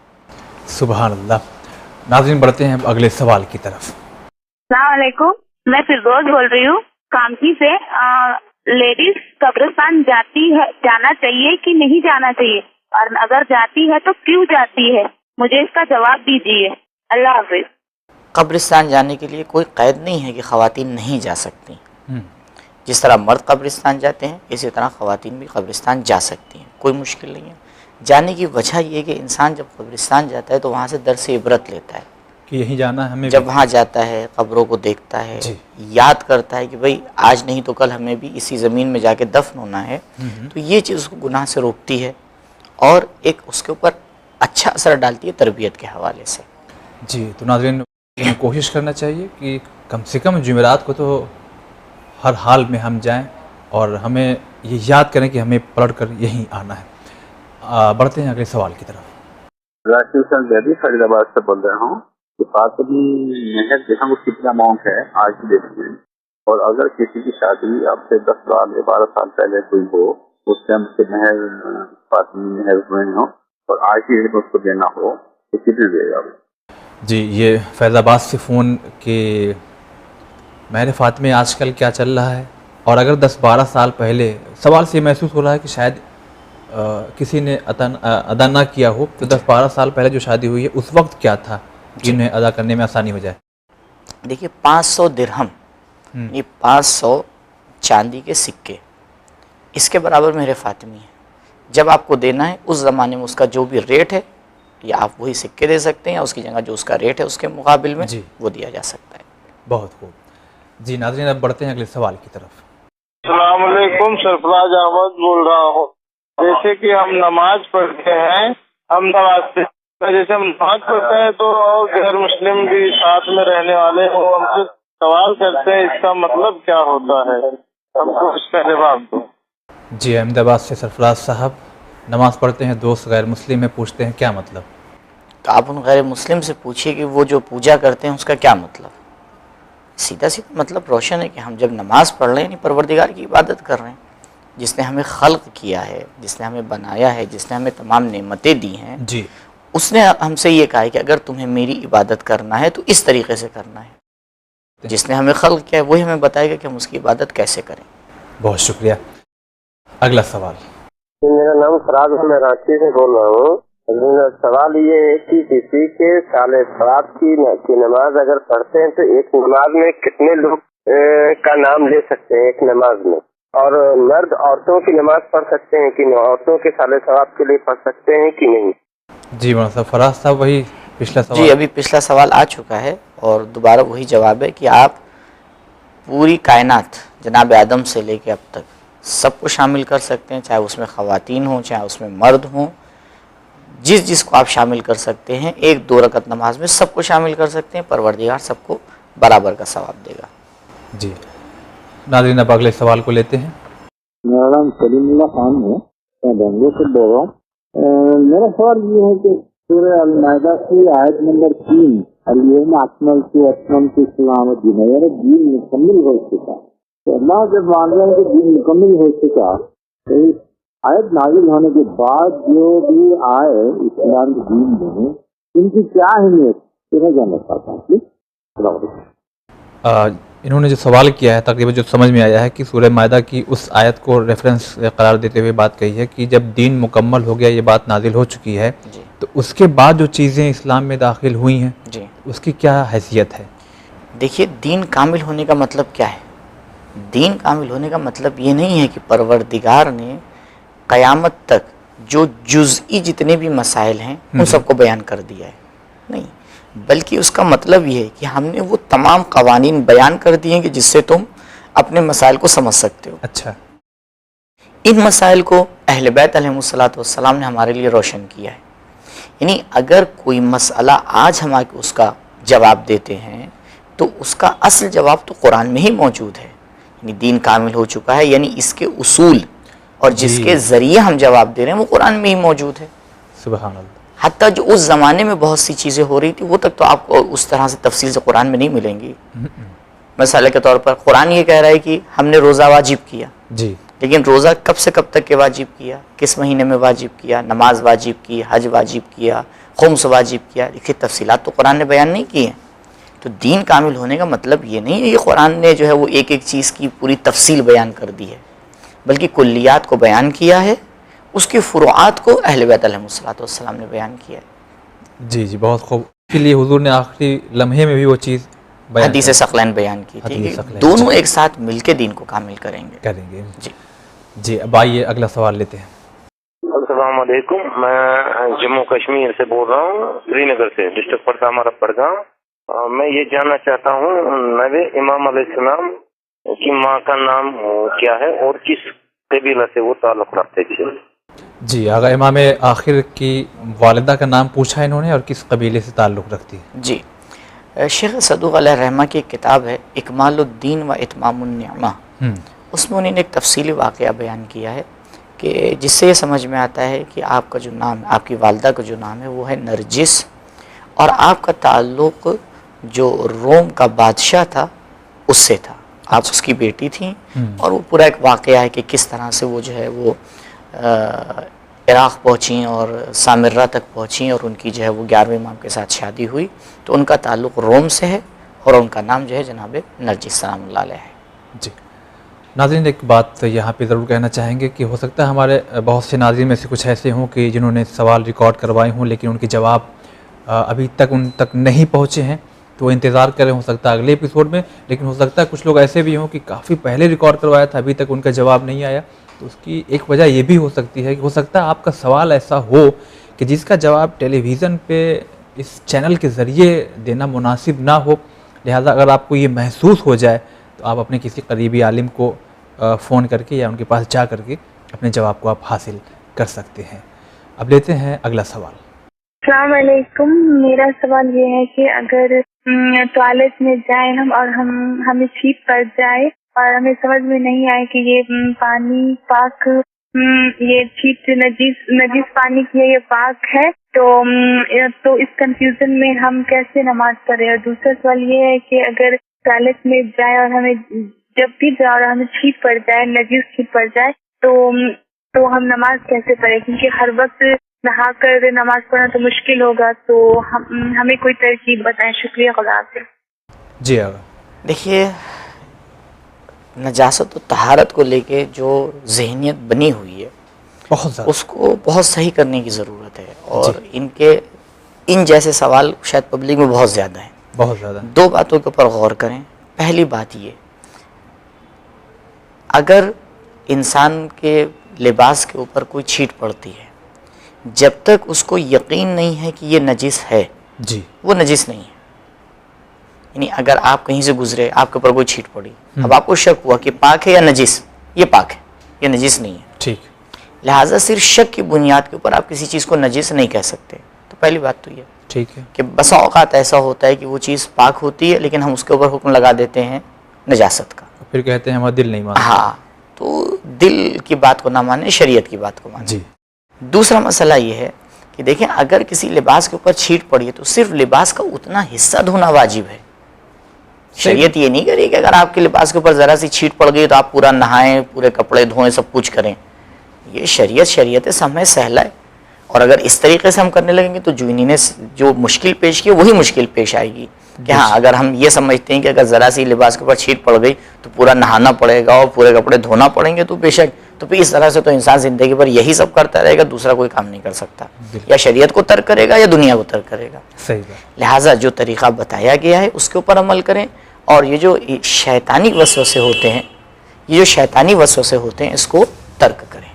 Speaker 1: سبحان اللہ۔ ناظرین، بڑھتے ہیں اگلے سوال کی طرف۔
Speaker 5: السلام علیکم، میں فردوس بول رہی ہوں کامٹی سے۔ لیڈیز قبرستان جانا چاہیے کہ نہیں جانا چاہیے، اور اگر جاتی ہے تو کیوں جاتی ہے؟ مجھے اس کا جواب دیجیے۔ اللہ حافظ۔
Speaker 2: قبرستان جانے کے لیے کوئی قید نہیں ہے کہ خواتین نہیں جا سکتی۔ جس طرح مرد قبرستان جاتے ہیں اسی طرح خواتین بھی قبرستان جا سکتی ہیں، کوئی مشکل نہیں ہے۔ جانے کی وجہ یہ کہ انسان جب قبرستان جاتا ہے تو وہاں سے درس عبرت لیتا ہے
Speaker 1: کہ یہی جانا ہے ہمیں،
Speaker 2: جب وہاں جاتا ہے قبروں کو دیکھتا ہے، یاد کرتا ہے کہ بھئی آج نہیں تو کل ہمیں بھی اسی زمین میں جا کے دفن ہونا ہے، تو یہ چیز اس کو گناہ سے روکتی ہے اور ایک اس کے اوپر اچھا اثر ڈالتی ہے تربیت کے حوالے سے۔
Speaker 1: جی، تو ناظرین کوشش کرنا چاہیے کہ کم سے کم جمعرات کو تو ہر حال میں ہم جائیں اور ہمیں یہ یاد کریں کہ ہمیں پلٹ کر یہیں آنا ہے۔ بڑھتے ہیں اگلے سوال کی طرف۔
Speaker 6: راکیش بیدی فرید آباد سے بول رہا ہوں کہ فاطمی مہر جو ہے وہ کتنا اماؤنٹ ہے آج کی ڈیٹ میں، اور اگر کسی کی شادی اب سے 10 سال یا 12 سال پہلے کوئی ہو، اس ٹائم سے مہر فاطمی مہر ہوئے ہوں اور آج کی ڈیٹ میں اس کو دینا ہو تو کتنے دے گا؟
Speaker 1: جی، یہ فیض آباد سے فون کہ مہر فاطمہ آج کل کیا چل رہا ہے، اور اگر 10-12 سال پہلے، سوال سے یہ محسوس ہو رہا ہے کہ شاید کسی نے ادا نہ کیا ہو، تو 10-12 سال پہلے جو شادی ہوئی ہے اس وقت کیا تھا کہ انہیں ادا کرنے میں آسانی ہو جائے؟
Speaker 2: دیکھیے 500 درہم، یہ 500 چاندی کے سکے، اس کے برابر مہر فاطمی ہے۔ جب آپ کو دینا ہے اس زمانے میں اس کا جو بھی ریٹ ہے، یا آپ وہی سکے دے سکتے ہیں یا اس کی جگہ جو اس کا ریٹ ہے اس کے مقابل میں وہ دیا جا سکتا ہے۔
Speaker 1: بہت خوب۔ جی ناظرین، اب بڑھتے ہیں اگلے سوال کی طرف۔
Speaker 7: السلام علیکم، سرفراز احمد بول رہا ہوں۔ جیسے کہ ہم نماز پڑھتے ہیں، جیسے ہم نماز پڑھتے ہیں تو غیر مسلم بھی ساتھ میں رہنے والے وہ ہم سے سوال کرتے ہیں اس کا مطلب کیا ہوتا ہے، ہم کو اس کا جواب دو۔
Speaker 1: جی، احمد آباد سے سرفراز صاحب، نماز پڑھتے ہیں، دوست غیر مسلم میں پوچھتے ہیں کیا مطلب؟
Speaker 2: تو آپ ان غیر مسلم سے پوچھیے کہ وہ جو پوجا کرتے ہیں اس کا کیا مطلب۔ سیدھا سیدھا مطلب روشن ہے کہ ہم جب نماز پڑھ رہے ہیں یعنی پروردگار کی عبادت کر رہے ہیں، جس نے ہمیں خلق کیا ہے، جس نے ہمیں بنایا ہے، جس نے ہمیں تمام نعمتیں دی ہیں،
Speaker 1: جی،
Speaker 2: اس نے ہم سے یہ کہا ہے کہ اگر تمہیں میری عبادت کرنا ہے تو اس طریقے سے کرنا ہے۔ جس نے ہمیں خلق کیا ہے وہی ہمیں بتائے گا کہ ہم اس کی عبادت کیسے کریں۔
Speaker 1: بہت شکریہ۔ اگلا سوال۔
Speaker 8: میرا نام فراز ہے، میں رانچی سے بول رہا ہوں۔ سوال یہ ہے کہ کسی کے سال ثواب کی نماز اگر پڑھتے ہیں تو ایک نماز میں کتنے لوگ کا نام لے سکتے ہیں ایک نماز میں، اور مرد عورتوں کی نماز پڑھ سکتے ہیں کہ نہیں، عورتوں کے سال ثواب کے لیے پڑھ سکتے ہیں کہ نہیں؟
Speaker 1: جی مولانا صاحب، فراز صاحب وہی پچھلا سوال.
Speaker 2: جی ابھی پچھلا سوال آ چکا ہے اور دوبارہ وہی جواب ہے کہ آپ پوری کائنات جناب آدم سے لے کے اب تک سب کو شامل کر سکتے ہیں، چاہے اس میں خواتین ہوں چاہے اس میں مرد ہوں، جس کو آپ شامل کر سکتے ہیں ایک 2 رکعت نماز میں سب کو شامل کر سکتے ہیں، پروردگار سب کو برابر کا ثواب دے گا.
Speaker 1: جی ناظرین اب اگلے سوال کو لیتے ہیں.
Speaker 4: میرا نام سلیم اللہ خان ہے، میں بنگلور سے بول رہا ہوں. میرا سوال یہ ہے کہ سورہ المائدہ کی آیت نمبر 3 الیوم اکملت لکم دین، یعنی دین مکمل ہو چکا. تو اللہ جب مان رہے ہیں کہ دین مکمل ہو چکا، تو اس آیت نازل ہونے کے بعد جو بھی آئے اسلام کے دین میں ان کی کیا اہمیت یہ میں جاننا چاہتا ہوں. السلام علیکم.
Speaker 1: انہوں نے جو سوال کیا ہے تقریباً جو سمجھ میں آیا ہے کہ سورہ مائدہ کی اس آیت کو ریفرنس قرار دیتے ہوئے بات کہی ہے کہ جب دین مکمل ہو گیا، یہ بات نازل ہو چکی ہے،
Speaker 2: جی
Speaker 1: تو اس کے بعد جو چیزیں اسلام میں داخل ہوئی ہیں
Speaker 2: جی
Speaker 1: اس کی کیا حیثیت ہے؟
Speaker 2: دیکھیے دین کامل ہونے کا مطلب کیا ہے؟ دین کامل ہونے کا مطلب یہ نہیں ہے کہ پروردگار نے قیامت تک جو جزئی جتنے بھی مسائل ہیں ان سب کو بیان کر دیا ہے، نہیں، بلکہ اس کا مطلب یہ ہے کہ ہم نے وہ تمام قوانین بیان کر دیے ہیں کہ جس سے تم اپنے مسائل کو سمجھ سکتے ہو.
Speaker 1: اچھا.
Speaker 2: ان مسائل کو اہل بیت علیہ الصلوۃ والسلام نے ہمارے لیے روشن کیا ہے. یعنی اگر کوئی مسئلہ آج ہم اس کا جواب دیتے ہیں تو اس کا اصل جواب تو قرآن میں ہی موجود ہے. یعنی دین کامل ہو چکا ہے، یعنی اس کے اصول اور جس کے ذریعے ہم جواب دے رہے ہیں وہ قرآن میں ہی موجود ہے.
Speaker 1: سبحان اللہ.
Speaker 2: حتیٰ جو اس زمانے میں بہت سی چیزیں ہو رہی تھی وہ تک تو آپ کو اس طرح سے تفصیل سے قرآن میں نہیں ملیں گی. مثال کے طور پر قرآن یہ کہہ رہا ہے کہ ہم نے روزہ واجب کیا،
Speaker 1: جی،
Speaker 2: لیکن روزہ کب سے کب تک کے واجب کیا، کس مہینے میں واجب کیا، نماز واجب کی، حج واجب کیا، خمس واجب کیا، دیکھیے تفصیلات تو قرآن نے بیان نہیں کی ہیں. تو دین کامل ہونے کا مطلب یہ نہیں ہے کہ قرآن نے جو ہے وہ ایک ایک چیز کی پوری تفصیل بیان کر دی ہے، بلکہ کلیات کو بیان کیا ہے، اس کی فروعات کو اہل بیت علیہ الصلوۃ والسلام نے بیان کیا ہے.
Speaker 1: جی جی بہت خوب. اس لیے حضور نے آخری لمحے میں بھی وہ چیز
Speaker 2: حدیث ثقلین بیان کی تھی کہ دونوں ایک ساتھ مل کے دین کو کامل کریں گے.
Speaker 1: جی جی اب آئیے اگلا سوال لیتے ہیں.
Speaker 8: السلام علیکم، میں جموں کشمیر سے بول رہا ہوں، سری نگر سے، ڈسٹرکٹ پردامارا پڑگام. میں یہ جاننا چاہتا ہوں نبی امام علیہ السلام کی ماں کا نام کیا ہے اور کس قبیلہ سے وہ تعلق رکھتے تھے؟
Speaker 1: جی آغا امام آخر کی والدہ کا نام پوچھا انہوں نے اور کس قبیلے سے تعلق رکھتی ہے.
Speaker 2: جی شیخ صدوق علیہ الرحمہ کی ایک کتاب ہے اکمال الدین و اتمام النعمہ، اس میں انہوں نے ایک تفصیلی واقعہ بیان کیا ہے کہ جس سے یہ سمجھ میں آتا ہے کہ آپ کا جو نام ہے، آپ کی والدہ کا جو نام ہے وہ ہے نرجس، اور آپ کا تعلق جو روم کا بادشاہ تھا اس سے تھا. آپ اس کی بیٹی تھیں اور وہ پورا ایک واقعہ ہے کہ کس طرح سے وہ جو ہے وہ عراق پہنچیں اور سامرہ تک پہنچیں اور ان کی جو ہے وہ 11ویں امام کے ساتھ شادی ہوئی. تو ان کا تعلق روم سے ہے اور ان کا نام جو ہے جناب نرجس سلام اللہ علیہ ہے.
Speaker 1: جی ناظرین ایک بات یہاں پہ ضرور کہنا چاہیں گے کہ ہو سکتا ہے ہمارے بہت سے ناظرین میں سے کچھ ایسے ہوں کہ جنہوں نے سوال ریکارڈ کروائے ہوں لیکن ان کے جواب ابھی تک ان تک نہیں پہنچے ہیں، تو وہ انتظار کریں، ہو سکتا ہے اگلے ایپیسوڈ میں. لیکن ہو سکتا ہے کچھ لوگ ایسے بھی ہوں کہ کافی پہلے ریکارڈ کروایا تھا، ابھی تک ان کا جواب نہیں آیا. تو اس کی ایک وجہ یہ بھی ہو سکتی ہے کہ ہو سکتا ہے آپ کا سوال ایسا ہو کہ جس کا جواب ٹیلی ویژن پہ اس چینل کے ذریعے دینا مناسب نہ ہو. لہٰذا اگر آپ کو یہ محسوس ہو جائے تو آپ اپنے کسی قریبی عالم کو فون کر کے یا ان کے پاس جا کر کے اپنے جواب کو آپ حاصل کر سکتے ہیں. اب لیتے ہیں اگلا سوال.
Speaker 5: السلام علیکم، میرا سوال یہ ہے کہ اگر ٹوائلٹ میں جائیں ہم اور ہمیں چھینک پڑ جائے اور ہمیں سمجھ میں نہیں آئے کہ یہ پانی پاک، یہ چھینک نجیس پانی کی ہے یہ پاک ہے، تو اس کنفیوژن میں ہم کیسے نماز پڑھیں؟ اور دوسرا سوال یہ ہے کہ اگر ٹوائلٹ میں جائیں اور ہمیں جب بھی جاؤ اور ہمیں چھینک پڑ جائے، نجیس چھینک پڑ جائے، تو ہم نماز کیسے پڑھیں؟ کیونکہ ہر وقت نہا کر نماز پڑھنا تو مشکل ہوگا، تو ہمیں کوئی ترکیب بتائیں. شکریہ، خدا حافظ.
Speaker 1: جی آگا.
Speaker 2: دیکھیے نجاست و طہارت کو لے کے جو ذہنیت بنی ہوئی ہے
Speaker 1: بہت زیادہ
Speaker 2: اس کو بہت صحیح کرنے کی ضرورت ہے، اور ان جیسے سوال شاید پبلک میں بہت زیادہ ہیں.
Speaker 1: بہت زیادہ.
Speaker 2: 2 باتوں کے اوپر غور کریں. پہلی بات یہ، اگر انسان کے لباس کے اوپر کوئی چھینٹ پڑتی ہے جب تک اس کو یقین نہیں ہے کہ یہ نجس ہے
Speaker 1: جی
Speaker 2: وہ نجس نہیں ہے. یعنی اگر آپ کہیں سے گزرے, آپ کے اوپر کوئی چھینٹ پڑی, اب آپ کو شک ہوا کہ پاک ہے یا نجس, یہ پاک ہے, یہ نجس نہیں ہے.
Speaker 1: ٹھیک,
Speaker 2: لہٰذا صرف شک کی بنیاد کے اوپر آپ کسی چیز کو نجس نہیں کہہ سکتے. تو پہلی بات تو یہ
Speaker 1: ٹھیک ہے.
Speaker 2: کہ بسا اوقات ایسا ہوتا ہے کہ وہ چیز پاک ہوتی ہے لیکن ہم اس کے اوپر حکم لگا دیتے ہیں نجاست کا.
Speaker 1: پھر کہتے ہیں ہمارا دل نہیں مانتا.
Speaker 2: ہاں, تو دل کی بات کو نہ مانے, شریعت کی بات کو مانے.
Speaker 1: جی
Speaker 2: دوسرا مسئلہ یہ ہے کہ دیکھیں اگر کسی لباس کے اوپر چھینٹ پڑی ہے تو صرف لباس کا اتنا حصہ دھونا واجب ہے. شریعت یہ نہیں کری کہ اگر آپ کے لباس کے اوپر ذرا سی چھینٹ پڑ گئی تو آپ پورا نہائیں, پورے کپڑے دھوئیں, سب کچھ کریں. یہ شریعت ہمیں سہلا ہے, اور اگر اس طریقے سے ہم کرنے لگیں گے تو جو انہوں نے جو مشکل پیش کی وہی مشکل پیش آئے گی. کہ ہاں اگر ہم یہ سمجھتے ہیں کہ اگر ذرا سی لباس کے اوپر چھینٹ پڑ گئی تو پورا نہانا پڑے گا اور پورے کپڑے دھونا پڑیں گے, تو بے شک تو پھر اس طرح سے تو انسان زندگی پر یہی سب کرتا رہے گا, دوسرا کوئی کام نہیں کر سکتا. یا شریعت کو ترک کرے گا یا دنیا کو ترک کرے گا.
Speaker 1: صحیح بات.
Speaker 2: لہٰذا جو طریقہ بتایا گیا ہے اس کے اوپر عمل کریں, اور یہ جو شیطانی وسوسے ہوتے ہیں اس کو ترک کریں.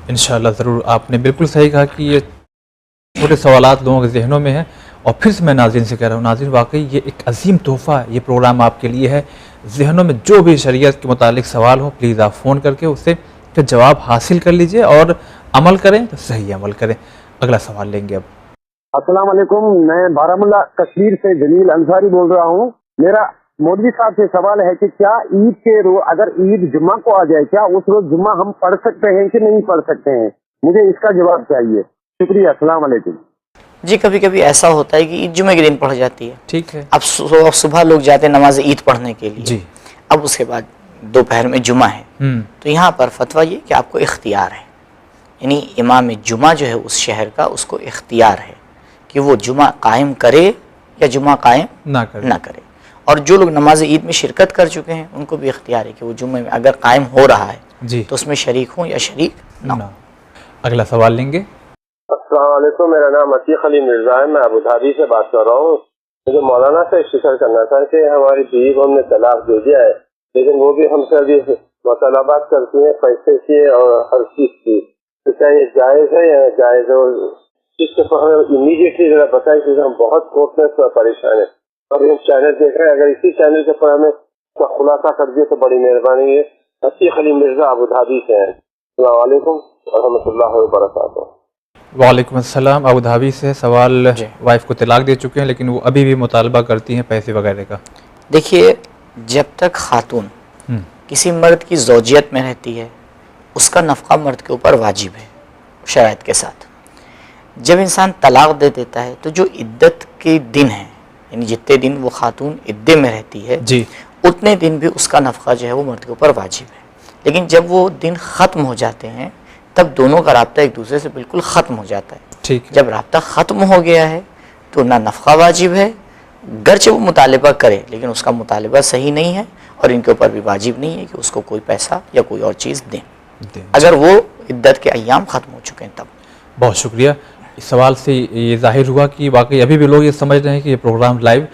Speaker 1: انشاءاللہ ضرور. آپ نے بالکل صحیح کہا کہ یہ چھوٹے سوالات لوگوں کے ذہنوں میں ہیں, اور پھر سے میں ناظرین سے کہہ رہا ہوں, ناظرین واقعی یہ ایک عظیم تحفہ ہے, یہ پروگرام آپ کے لیے ہے. ذہنوں میں جو بھی شریعت کے متعلق سوال ہو پلیز آپ فون کر کے اس سے پھر جواب حاصل کر لیجئے, اور عمل کریں تو صحیح عمل کریں. اگلا سوال لیں گے اب.
Speaker 8: السلام علیکم, میں بارہمولہ کشمیر سے جلیل انصاری بول رہا ہوں. میرا مولوی صاحب سے سوال ہے کہ کیا عید کے روز, اگر عید جمعہ کو آ جائے, کیا اس روز جمعہ ہم پڑھ سکتے ہیں کہ نہیں پڑھ سکتے ہیں؟ مجھے اس کا جواب چاہیے. شکریہ, السلام علیکم.
Speaker 2: جی کبھی کبھی ایسا ہوتا ہے کہ عید جمعے کے دن پڑھ جاتی ہے.
Speaker 1: ٹھیک ہے.
Speaker 2: اب صبح لوگ جاتے ہیں نماز عید پڑھنے کے لیے.
Speaker 1: جی.
Speaker 2: اب اس کے بعد دوپہر میں جمعہ ہے, تو یہاں پر فتویٰ یہ کہ آپ کو اختیار ہے, یعنی امام جمعہ جو ہے اس شہر کا, اس کو اختیار ہے کہ وہ جمعہ قائم کرے یا جمعہ قائم نہ کرے. اور جو لوگ نماز عید میں شرکت کر چکے ہیں ان کو بھی اختیار ہے کہ وہ جمعے میں اگر قائم ہو رہا ہے
Speaker 1: جی
Speaker 2: تو اس میں شریک ہوں یا شریک نہ ہوں.
Speaker 1: اگلا سوال لیں گے.
Speaker 8: السلام علیکم, میرا نام عتیق علی مرزا ہے, میں ابوظہبی سے بات کر رہا ہوں. مجھے مولانا سے فکر کرنا تھا کہ ہماری بیوی کو ہم نے طلاق دے دیا ہے, لیکن وہ بھی ہم سے ابھی مطالبات کرتی ہیں پیسے کی اور ہر چیز کی, تو کیا یہ جائز ہے یا جائز ہے؟ اس کے پر ہمیں امیڈیٹلی ذرا بتائیں کہ ہم بہت کوٹ میں پریشان ہیں, اور ہم چینل دیکھ رہے ہیں, اگر اسی چینل کے پر ہمیں خلاصہ کر دیے تو بڑی مہربانی ہے. عتیق علی مرزا ابوظہبی سے ہیں. السلام علیکم ورحمۃ اللہ وبرکاتہ.
Speaker 1: وعلیکم السلام. ابوظہبی سے سوال. وائف کو طلاق دے چکے ہیں لیکن وہ ابھی بھی مطالبہ کرتی ہیں پیسے وغیرہ کا.
Speaker 2: دیکھیے جب تک خاتون کسی مرد کی زوجیت میں رہتی ہے اس کا نفقہ مرد کے اوپر واجب ہے شرائط کے ساتھ. جب انسان طلاق دے دیتا ہے تو جو عدت کے دن ہیں, یعنی جتنے دن وہ خاتون عدے میں رہتی ہے
Speaker 1: جی
Speaker 2: اتنے دن بھی اس کا نفقہ جو ہے وہ مرد کے اوپر واجب ہے. لیکن جب وہ دن ختم ہو جاتے ہیں تب دونوں کا رابطہ ایک دوسرے سے بالکل ختم ہو جاتا ہے.
Speaker 1: ٹھیک.
Speaker 2: جب رابطہ ختم ہو گیا ہے تو نہ نفقہ واجب ہے, گرچہ وہ مطالبہ کرے لیکن اس کا مطالبہ صحیح نہیں ہے, اور ان کے اوپر بھی واجب نہیں ہے کہ اس کو کوئی پیسہ یا کوئی اور چیز دیں اگر وہ عدت کے ایام ختم ہو چکے ہیں تب.
Speaker 1: بہت شکریہ. اس سوال سے یہ ظاہر ہوا کہ واقعی ابھی بھی لوگ یہ سمجھ رہے ہیں کہ یہ پروگرام لائیو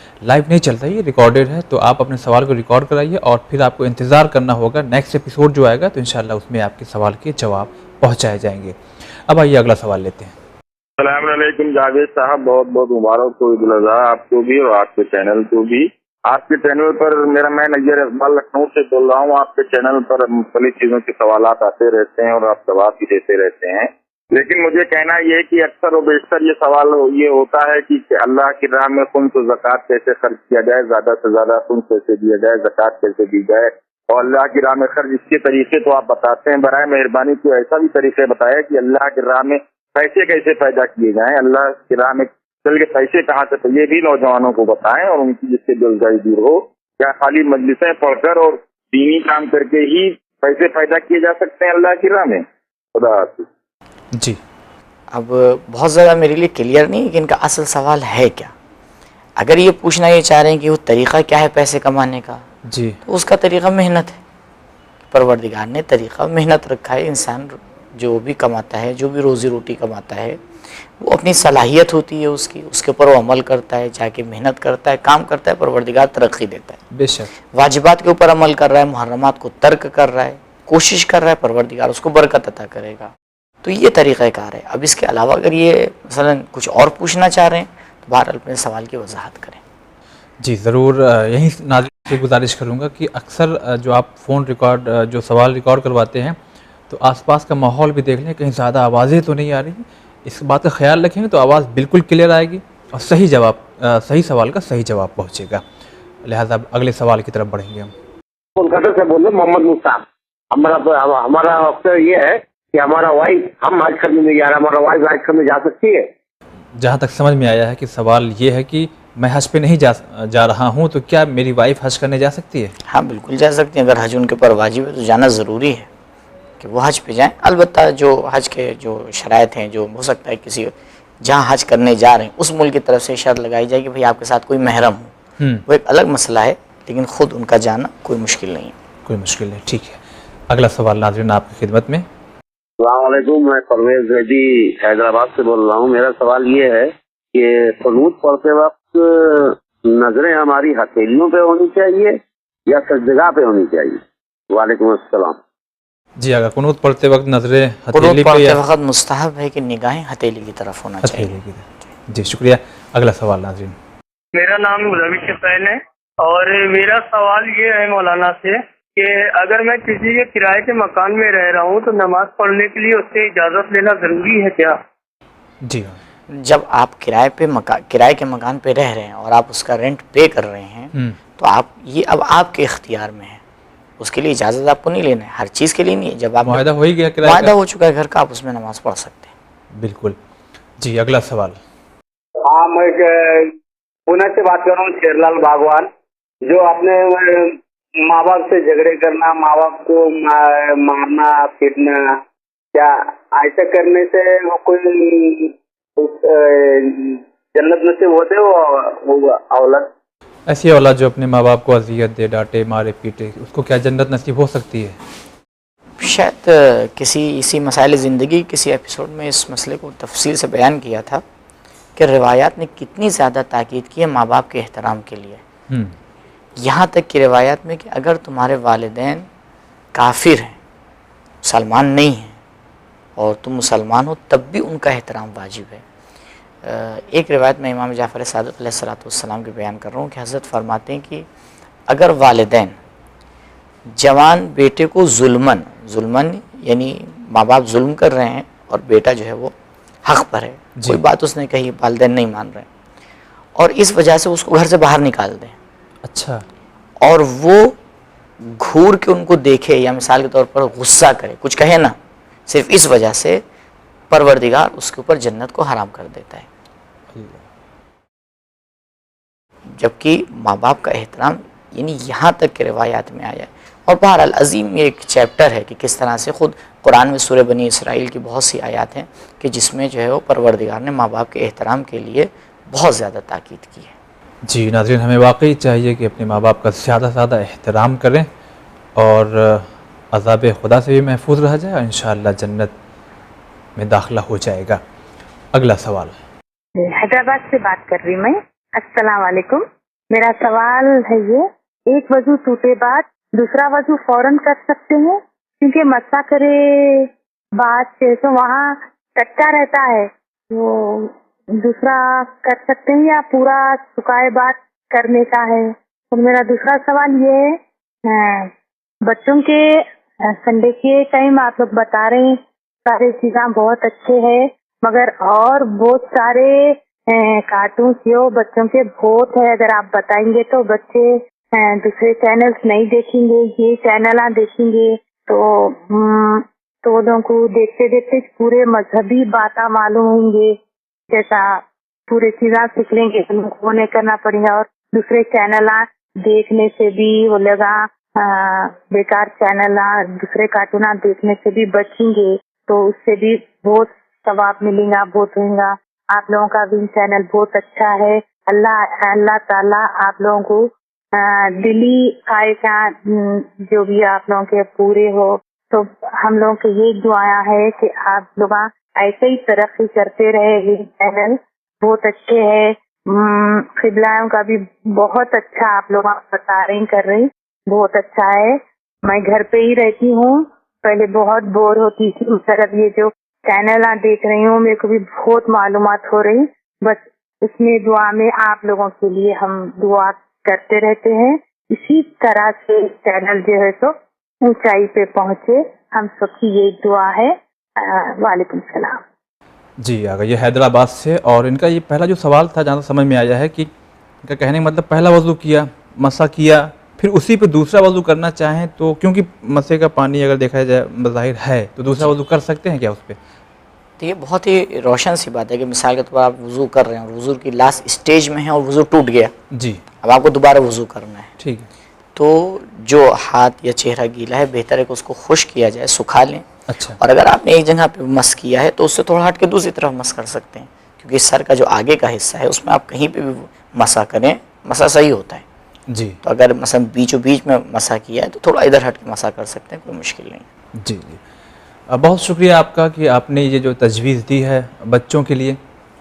Speaker 1: نہیں چلتا, یہ ریکارڈڈ ہے. تو آپ اپنے سوال کو ریکارڈ کرائیے اور پھر آپ کو انتظار کرنا ہوگا نیکسٹ ایپیسوڈ جو آئے گا, تو انشاءاللہ اس میں آپ کے سوال کے جواب پہنچائے جائیں گے. اب آئیے اگلا سوال لیتے ہیں.
Speaker 7: السلام علیکم جاوید صاحب, بہت بہت مبارک ہو عید الاضحیٰ آپ کو بھی اور آپ کے چینل کو بھی. آپ کے چینل پر میں نیر اقبال لکھنؤ سے بول رہا ہوں. آپ کے چینل پر مختلف چیزوں کے سوالات آتے رہتے ہیں اور آپ جواب بھی دیتے رہتے ہیں, لیکن مجھے کہنا یہ ہے کہ اکثر و بیشتر یہ سوال یہ ہوتا ہے کہ اللہ کی راہ میں خمس و زکوٰۃ کیسے خرچ کیا جائے, زیادہ سے زیادہ خمس کیسے دیا جائے, زکوٰۃ کیسے دی جائے, اور اللہ کی راہ میں خرچ اس کے طریقے تو آپ بتاتے ہیں. برائے مہربانی کو ایسا بھی طریقے بتایا کہ اللہ کی راہ میں پیسے کیسے پیدا کیے جائیں, اللہ کی راہ میں چل کے پیسے کہاں سے, یہ بھی نوجوانوں کو بتائیں اور ان کی جس سے بےروزگاری دور ہو. کیا خالی مجلسیں پڑھ کر اور دینی کام کر کے ہی پیسے پیدا کیے جا سکتے ہیں اللہ کی راہ میں؟ خدا حافظ.
Speaker 1: جی
Speaker 2: اب بہت زیادہ میرے لیے کلیئر نہیں ہے کہ ان کا اصل سوال ہے کیا. اگر یہ پوچھنا یہ چاہ رہے ہیں کہ وہ طریقہ کیا ہے پیسے کمانے کا,
Speaker 1: جی
Speaker 2: تو اس کا طریقہ محنت ہے. پروردگار نے طریقہ محنت رکھا ہے. انسان جو بھی کماتا ہے, جو بھی روزی روٹی کماتا ہے, وہ اپنی صلاحیت ہوتی ہے اس کی, اس کے اوپر وہ عمل کرتا ہے, جا کے محنت کرتا ہے, کام کرتا ہے, پروردگار ترقی دیتا ہے.
Speaker 1: بے شک.
Speaker 2: واجبات کے اوپر عمل کر رہا ہے, محرمات کو ترک کر رہا ہے, کوشش کر رہا ہے, پروردگار اس کو برکت عطا کرے گا. تو یہ طریقہ کار ہے. اب اس کے علاوہ اگر یہ مثلا کچھ اور پوچھنا چاہ رہے ہیں تو بہرحال اپنے سوال کی وضاحت کریں.
Speaker 1: جی ضرور. یہیں ناظرین سے گزارش کروں گا کہ اکثر جو آپ فون ریکارڈ جو سوال ریکارڈ کرواتے ہیں تو آس پاس کا ماحول بھی دیکھ لیں, کہیں زیادہ آوازیں تو نہیں آ رہی. اس بات کا خیال رکھیں گے تو آواز بالکل کلیئر آئے گی اور صحیح سوال کا صحیح جواب پہنچے گا. لہٰذا اگلے سوال کی طرف بڑھیں گے ہم.
Speaker 8: کولکاتہ سے بول رہے محمد مصطفیٰ. ہمارا وقت یہ ہے کہ ہمارا وائف ہم حج کرنے میں جا رہا ہے, ہمارا وائف حج کرنے جا سکتی ہے؟
Speaker 1: جہاں تک سمجھ میں آیا ہے کہ سوال یہ ہے کہ میں حج پہ نہیں جا رہا ہوں تو کیا میری وائف حج کرنے جا سکتی ہے؟
Speaker 2: ہاں بالکل جا سکتی ہیں. اگر حج ان کے اوپر واجب ہے تو جانا ضروری ہے کہ وہ حج پہ جائیں. البتہ جو حج کے جو شرائط ہیں, جو ہو سکتا ہے کسی جہاں حج کرنے جا رہے ہیں اس ملک کی طرف سے شرط لگائی جائے کہ بھئی آپ کے ساتھ کوئی محرم ہو, وہ ایک الگ مسئلہ ہے, لیکن خود ان کا جانا کوئی مشکل نہیں ہے.
Speaker 1: کوئی مشکل نہیں. ٹھیک ہے, اگلا سوال ناظرین آپ کی خدمت میں.
Speaker 8: السلام علیکم, میں پرویز ریڈی حیدرآباد سے بول رہا ہوں. میرا سوال یہ ہے کہ قنوت پڑھتے وقت نظریں ہماری ہتھیلیوں پہ ہونی چاہیے یا سجدگاہ پہ ہونی چاہیے؟ وعلیکم السلام.
Speaker 1: جی اگر قنوت پڑھتے وقت نظریں
Speaker 2: قنوت
Speaker 1: ہتھیلی پہ
Speaker 2: پڑھتے
Speaker 1: یا
Speaker 2: وقت مستحب ہے کہ نگاہیں ہتھیلی کی طرف ہونا چاہیے.
Speaker 1: ہتھیلی کی طرف. جی شکریہ. اگلا سوال ناظرین.
Speaker 7: میرا نام روی شفیل ہے اور میرا سوال یہ ہے مولانا سے کہ اگر میں کسی کے کرائے کے مکان میں رہ رہا ہوں تو نماز پڑھنے کے لیے اس سے اجازت لینا ضروری ہے کیا؟
Speaker 1: جی ہاں.
Speaker 2: جب آپ کرائے کے مکان پہ رہ رہے ہیں اور آپ اس کا رینٹ پے کر رہے ہیں تو یہ اب آپ کے اختیار میں ہے, اس کے لیے اجازت آپ کو نہیں لینا ہے, ہر چیز کے لیے نہیں ہے. جب آپ
Speaker 1: معاہدہ ہو ہی گیا,
Speaker 2: معاہدہ ہو چکا ہے گھر کا, آپ اس میں نماز پڑھ سکتے ہیں.
Speaker 1: بالکل. جی اگلا سوال.
Speaker 8: ہاں میں پونے سے بات کر رہا ہوں, شیر لال باغوان. جو اپنے ماں باپ سے جھگڑے کرنا, ماں باپ کو مارنا پیٹنا, کیا ایسا کرنے سے وہ کوئی جنت نصیب ہوتے وہ اولاد؟
Speaker 1: ایسی اولاد جو اپنے ماں باپ کو اذیت دے, ڈانٹے, مارے, پیٹے, اس کو کیا جنت نصیب ہو سکتی ہے؟
Speaker 2: شاید اسی مسائل زندگی کسی ایپیسوڈ میں اس مسئلے کو تفصیل سے بیان کیا تھا کہ روایات نے کتنی زیادہ تاکید کی ہے ماں باپ کے احترام کے لیے. یہاں تک کہ روایات میں کہ اگر تمہارے والدین کافر ہیں, مسلمان نہیں ہیں, اور تم مسلمان ہو تب بھی ان کا احترام واجب ہے. ایک روایت میں امام جعفر صادق علیہ السلام کے بیان کر رہا ہوں کہ حضرت فرماتے ہیں کہ اگر والدین جوان بیٹے کو ظلمن یعنی ماں باپ ظلم کر رہے ہیں اور بیٹا جو ہے وہ حق پر ہے, کوئی بات اس نے کہی, والدین نہیں مان رہے, اور اس وجہ سے اس کو گھر سے باہر نکال دیں,
Speaker 1: اچھا,
Speaker 2: اور وہ گھور کے ان کو دیکھے یا مثال کے طور پر غصہ کرے, کچھ کہے نا, صرف اس وجہ سے پروردگار اس کے اوپر جنت کو حرام کر دیتا ہے. جبکہ ماں باپ کا احترام یعنی یہاں تک کہ روایات میں آیا ہے. اور بہرحال عظیم یہ ایک چیپٹر ہے کہ کس طرح سے خود قرآن میں سورہ بنی اسرائیل کی بہت سی آیات ہیں کہ جس میں جو ہے وہ پروردگار نے ماں باپ کے احترام کے لیے بہت زیادہ تاکید کی ہے.
Speaker 1: جی ناظرین, ہمیں واقعی چاہیے کہ اپنے ماں باپ کا زیادہ سے زیادہ احترام کریں اور عذاب خدا سے بھی محفوظ رہ جائے اور انشاءاللہ جنت میں داخلہ ہو جائے گا. اگلا سوال.
Speaker 5: حیدرآباد سے بات کر رہی میں. السلام علیکم. میرا سوال ہے یہ, ایک وضو ٹوٹے بعد دوسرا وضو فوراً کر سکتے ہیں کیونکہ مسا کرے بعد سے تو وہاں کچا رہتا ہے, وہ دوسرا کر سکتے ہیں یا پورا سکھائے بعد کرنے کا ہے؟ اور میرا دوسرا سوال یہ ہے, بچوں کے سنڈے کے ٹائم آپ لوگ بتا رہے ہیں سارے چیزاں بہت اچھے ہیں, مگر اور بہت سارے کارٹونس جو بچوں کے بہت ہے, اگر آپ بتائیں گے تو بچے دوسرے چینلز نہیں دیکھیں گے, یہ چینل دیکھیں گے تو لوگوں کو دیکھتے دیکھتے پورے مذہبی باتیں معلوم ہوں گے, جیسا پورے چیزاں سیکھ لیں گے, وہ نہیں کرنا پڑے گا. اور دوسرے چینل دیکھنے سے بھی وہ لگا بیکار چینل دوسرے کارٹون دیکھنے سے بھی بچیں گے تو اس سے بھی بہت ثواب ملے گا, بہت ہوئے گا. آپ لوگوں کا بھی چینل بہت اچھا ہے. اللہ تعالیٰ آپ لوگوں کو دلی خواہشات جو بھی آپ لوگوں کے پورے ہو. تو ہم لوگوں کے یہ دعا ہے کہ آپ لوگ ایسے ہی ترقی کرتے رہے. یہ چینل بہت اچھے ہے, قبلوں کا بھی بہت اچھا آپ لوگ بتا رہے کر رہے, بہت اچھا ہے. میں گھر پہ ہی رہتی ہوں, پہلے بہت بور ہوتی تھی, مطلب یہ جو چینل دیکھ رہی ہوں, میرے کو بھی بہت معلومات ہو رہی. بس اس میں دعا میں آپ لوگوں کے لیے ہم دعا کرتے رہتے ہیں. اسی طرح سے چینل جو ہے تو اونچائی پہ پہنچے, ہم سب کی یہ دعا ہے. وعلیکم السلام.
Speaker 1: جی آگا, یہ حیدرآباد سے, اور ان کا یہ پہلا جو سوال تھا جہاں سمجھ میں آیا ہے کہ ان کا کہنے کا مطلب پہلا وضو کیا, مسح کیا, پھر اسی پہ دوسرا وضو کرنا چاہیں تو کیونکہ مسح کا پانی اگر دیکھا جائے بظاہر ہے تو دوسرا وضو کر سکتے ہیں کیا اس پہ؟
Speaker 2: تو یہ بہت ہی روشن سی بات ہے کہ مثال کے طور پر آپ وضو کر رہے ہیں اور وضو کی لاسٹ اسٹیج میں ہیں اور وضو ٹوٹ گیا,
Speaker 1: جی
Speaker 2: اب آپ کو دوبارہ وضو کرنا ہے.
Speaker 1: ٹھیک ہے,
Speaker 2: تو جو ہاتھ یا چہرہ گیلا ہے بہتر ہے کہ اس کو خشک کیا جائے, سکھا لیں.
Speaker 1: اچھا,
Speaker 2: اور اگر آپ نے ایک جگہ پہ مس کیا ہے تو اس سے تھوڑا ہٹ کے دوسری طرف مس کر سکتے ہیں, کیونکہ سر کا جو آگے کا حصہ ہے اس میں آپ کہیں پہ بھی مسا کریں, مسا صحیح ہوتا ہے.
Speaker 1: جی
Speaker 2: تو اگر مثلا بیچوں بیچ میں مسا کیا ہے تو تھوڑا ادھر ہٹ کے مسا کر سکتے ہیں, کوئی مشکل نہیں.
Speaker 1: جی جی, بہت شکریہ آپ کا کہ آپ نے یہ جو تجویز دی ہے بچوں کے لیے.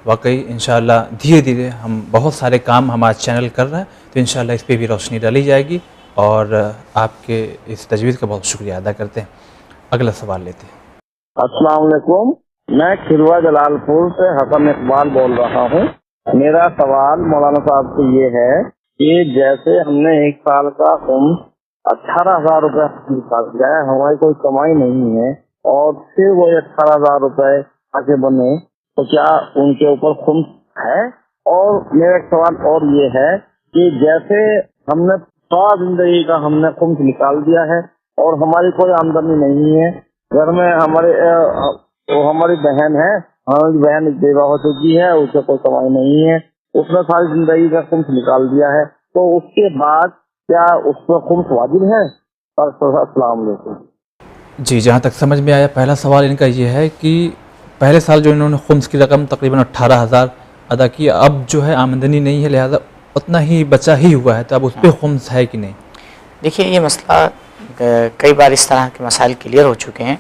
Speaker 1: واقعی انشاءاللہ دھیرے دھیرے ہم بہت سارے کام ہمارا چینل کر رہا ہے, تو انشاءاللہ اس پہ بھی روشنی ڈالی جائے گی, اور آپ کے اس تجویز کا بہت شکریہ ادا کرتے ہیں. اگلا سوال لیتے ہیں.
Speaker 8: السلام علیکم, میں کھروا جلال پور سے حسن اقبال بول رہا ہوں. میرا سوال مولانا صاحب سے یہ ہے کہ جیسے ہم نے ایک سال کا خمس 18,000 روپے نکال دیا ہے, ہماری کوئی کمائی نہیں ہے, اور پھر وہ 18,000 روپے آگے بنے تو کیا ان کے اوپر خمس ہے؟ اور میرا ایک سوال اور یہ ہے کہ جیسے ہم نے سارا زندگی کا ہم نے خمس نکال دیا ہے اور ہماری کوئی آمدنی نہیں ہے, گھر میں ہماری بہن ہے, ہماری بہن بیوہ ہو چکی ہے, اسے کوئی کمائی نہیں ہے, اس نے ساری زندگی کا خمس نکال دیا ہے, تو اس کے بعد کیا اس پر خمس واجب ہے؟ السلام علیکم.
Speaker 1: جی, جہاں تک سمجھ میں آیا پہلا سوال ان کا یہ ہے کہ پہلے سال جو انہوں نے خمس کی رقم تقریباً 18,000 ادا کی, اب جو ہے آمدنی نہیں ہے لہذا اتنا ہی بچا ہی ہوا ہے, تو اب اس پہ خمس ہے کہ نہیں؟
Speaker 2: دیکھیے یہ مسئلہ کئی بار اس طرح کے مسائل کلیئر ہو چکے ہیں.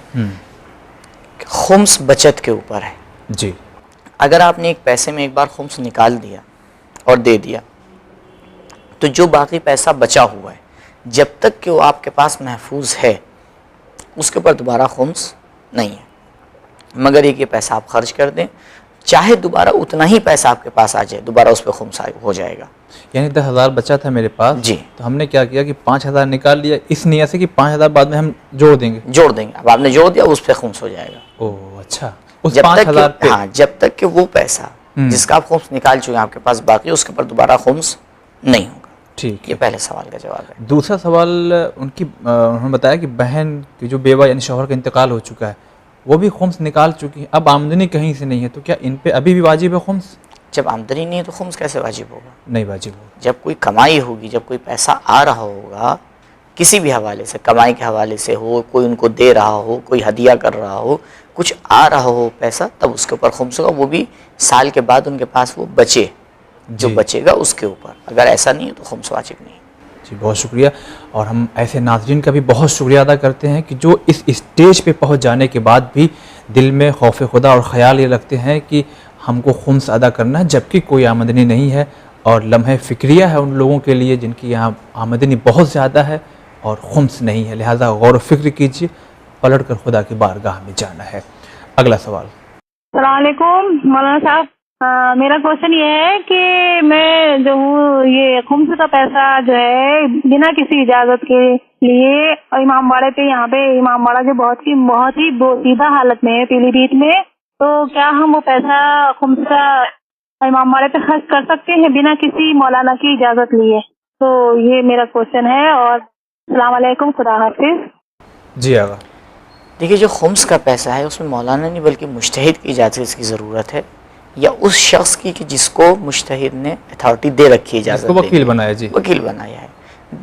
Speaker 2: خمس بچت کے اوپر ہے.
Speaker 1: جی,
Speaker 2: اگر آپ نے ایک پیسے میں ایک بار خمس نکال دیا اور دے دیا تو جو باقی پیسہ بچا ہوا ہے جب تک کہ وہ آپ کے پاس محفوظ ہے اس کے اوپر دوبارہ خمس نہیں ہے, مگر ایک یہ پیسہ آپ خرچ کر دیں, چاہے دوبارہ اتنا ہی پیسہ آپ کے پاس آ جائے دوبارہ اس پہ خمس ہو جائے گا.
Speaker 1: یعنی 10,000 بچا تھا میرے پاس,
Speaker 2: جی,
Speaker 1: تو ہم نے کیا کیا کہ 5,000 نکال لیا اس نیت سے کہ 5,000 بعد میں ہم جوڑ دیں گے.
Speaker 2: اب آپ نے جوڑ دیا اس پہ خمس ہو جائے گا.
Speaker 1: اوہ اچھا, اس 5,000 پہ,
Speaker 2: ہاں, جب تک کہ وہ پیسہ جس کا آپ خمس نکال چکے ہیں آپ کے پاس باقی, اس کے اوپر دوبارہ خمس نہیں ہوگا.
Speaker 1: ٹھیک,
Speaker 2: یہ پہلے سوال کا جواب ہے.
Speaker 1: دوسرا سوال انہوں نے بتایا کہ بہن کی جو بیوہ یعنی شوہر کا انتقال ہو چکا ہے وہ بھی خمس نکال چکی ہے, اب آمدنی کہیں سے نہیں ہے, تو کیا ان پہ ابھی بھی واجب ہے خمس؟
Speaker 2: جب آمدنی نہیں ہے تو خمس کیسے واجب ہوگا؟
Speaker 1: نہیں واجب ہوگا.
Speaker 2: جب کوئی کمائی ہوگی, جب کوئی پیسہ آ رہا ہوگا کسی بھی حوالے سے, کمائی کے حوالے سے ہو, کوئی ان کو دے رہا ہو, کوئی ہدیہ کر رہا ہو, کچھ آ رہا ہو پیسہ, تب اس کے اوپر خمس ہوگا. وہ بھی سال کے بعد ان کے پاس وہ بچے, جو بچے گا اس کے اوپر. اگر ایسا نہیں ہے تو خمس واجب نہیں.
Speaker 1: جی بہت شکریہ, اور ہم ایسے ناظرین کا بھی بہت شکریہ ادا کرتے ہیں کہ جو اس اسٹیج پہ پہنچ جانے کے بعد بھی دل میں خوف خدا اور خیال یہ رکھتے ہیں کہ ہم کو خمس ادا کرنا ہے جبکہ کوئی آمدنی نہیں ہے, اور لمحہ فکریہ ہے ان لوگوں کے لیے جن کی یہاں آمدنی بہت زیادہ ہے اور خمس نہیں ہے, لہذا غور و فکر کیجیے, پلٹ کر خدا کی بارگاہ میں جانا ہے. اگلا سوال.
Speaker 5: السلام علیکم مولانا صاحب, میرا کوشچن یہ ہے کہ میں جو ہوں یہ خمس کا پیسہ جو ہے بنا کسی اجازت کے لیے امام باڑے پہ, یہاں پہ امام باڑہ جو بہت ہی بوسیدہ حالت میں ہے پیلی بھیت میں, تو کیا ہم وہ پیسہ خمس کا امام باڑے پہ خرچ کر سکتے ہیں بنا کسی مولانا کی اجازت لیے؟ تو یہ میرا کوشچن ہے, اور السلام علیکم, خدا حافظ.
Speaker 1: جی آقا.
Speaker 2: دیکھیے جو خمس کا پیسہ ہے اس میں مولانا نہیں بلکہ مجتہد کی اجازت کی ضرورت ہے, یا اس شخص کی کہ جس کو مجتہد نے اتھارٹی دے رکھی ہے, اجازت
Speaker 1: وکیل بنایا. جی,
Speaker 2: وکیل بنایا ہے.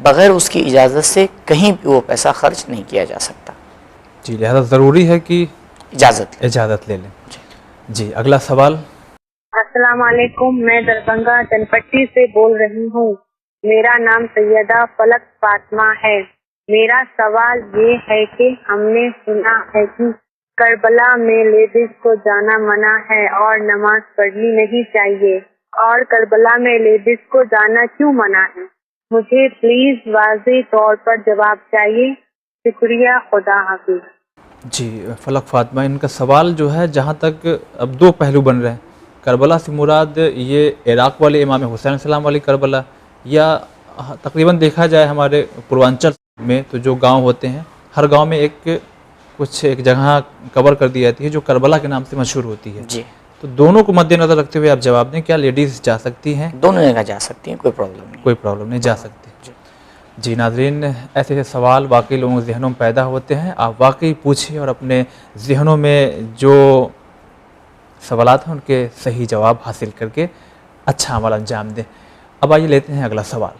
Speaker 2: بغیر اس کی اجازت سے کہیں بھی وہ پیسہ خرچ نہیں کیا جا سکتا.
Speaker 1: جی, لہذا ضروری ہے کہ
Speaker 2: اجازت
Speaker 1: لے لیں. جی اگلا سوال.
Speaker 5: السلام علیکم, میں دربھنگہ چنپٹی سے بول رہی ہوں. میرا نام سیدہ فلک فاطمہ ہے. میرا سوال یہ ہے کہ ہم نے سنا ہے کہ کربلا میں لیڈیز کو جانا منع ہے اور نماز پڑھنی نہیں چاہیے, اور کربلا میں لیڈیز کو جانا کیوں منع ہے؟ مجھے پلیز واضح طور پر جواب چاہیے. شکریہ, خدا حافظ.
Speaker 1: جی فلک فاطمہ، ان کا سوال جو ہے جہاں تک اب دو پہلو بن رہے ہیں، کربلا سے مراد یہ عراق والے امام حسین علیہ السلام والی کربلا، یا تقریباً دیکھا جائے ہمارے پوروانچل میں تو جو گاؤں ہوتے ہیں ہر گاؤں میں ایک جگہ کور کر دی جاتی ہے جو کربلا کے نام سے مشہور ہوتی ہے.
Speaker 2: جی
Speaker 1: تو دونوں کو مد نظر رکھتے ہوئے آپ جواب دیں، کیا لیڈیز جا سکتی ہیں؟
Speaker 2: دونوں جگہ جا سکتی ہیں، کوئی پرابلم نہیں.
Speaker 1: کوئی پرابلم نہیں، جا سکتے. جی ناظرین، ایسے سوال واقعی لوگوں کے ذہنوں میں پیدا ہوتے ہیں، آپ واقعی پوچھیں اور اپنے ذہنوں میں جو سوالات ہیں ان کے صحیح جواب حاصل کر کے اچھا عمل انجام دیں. اب آئیے لیتے ہیں اگلا سوال.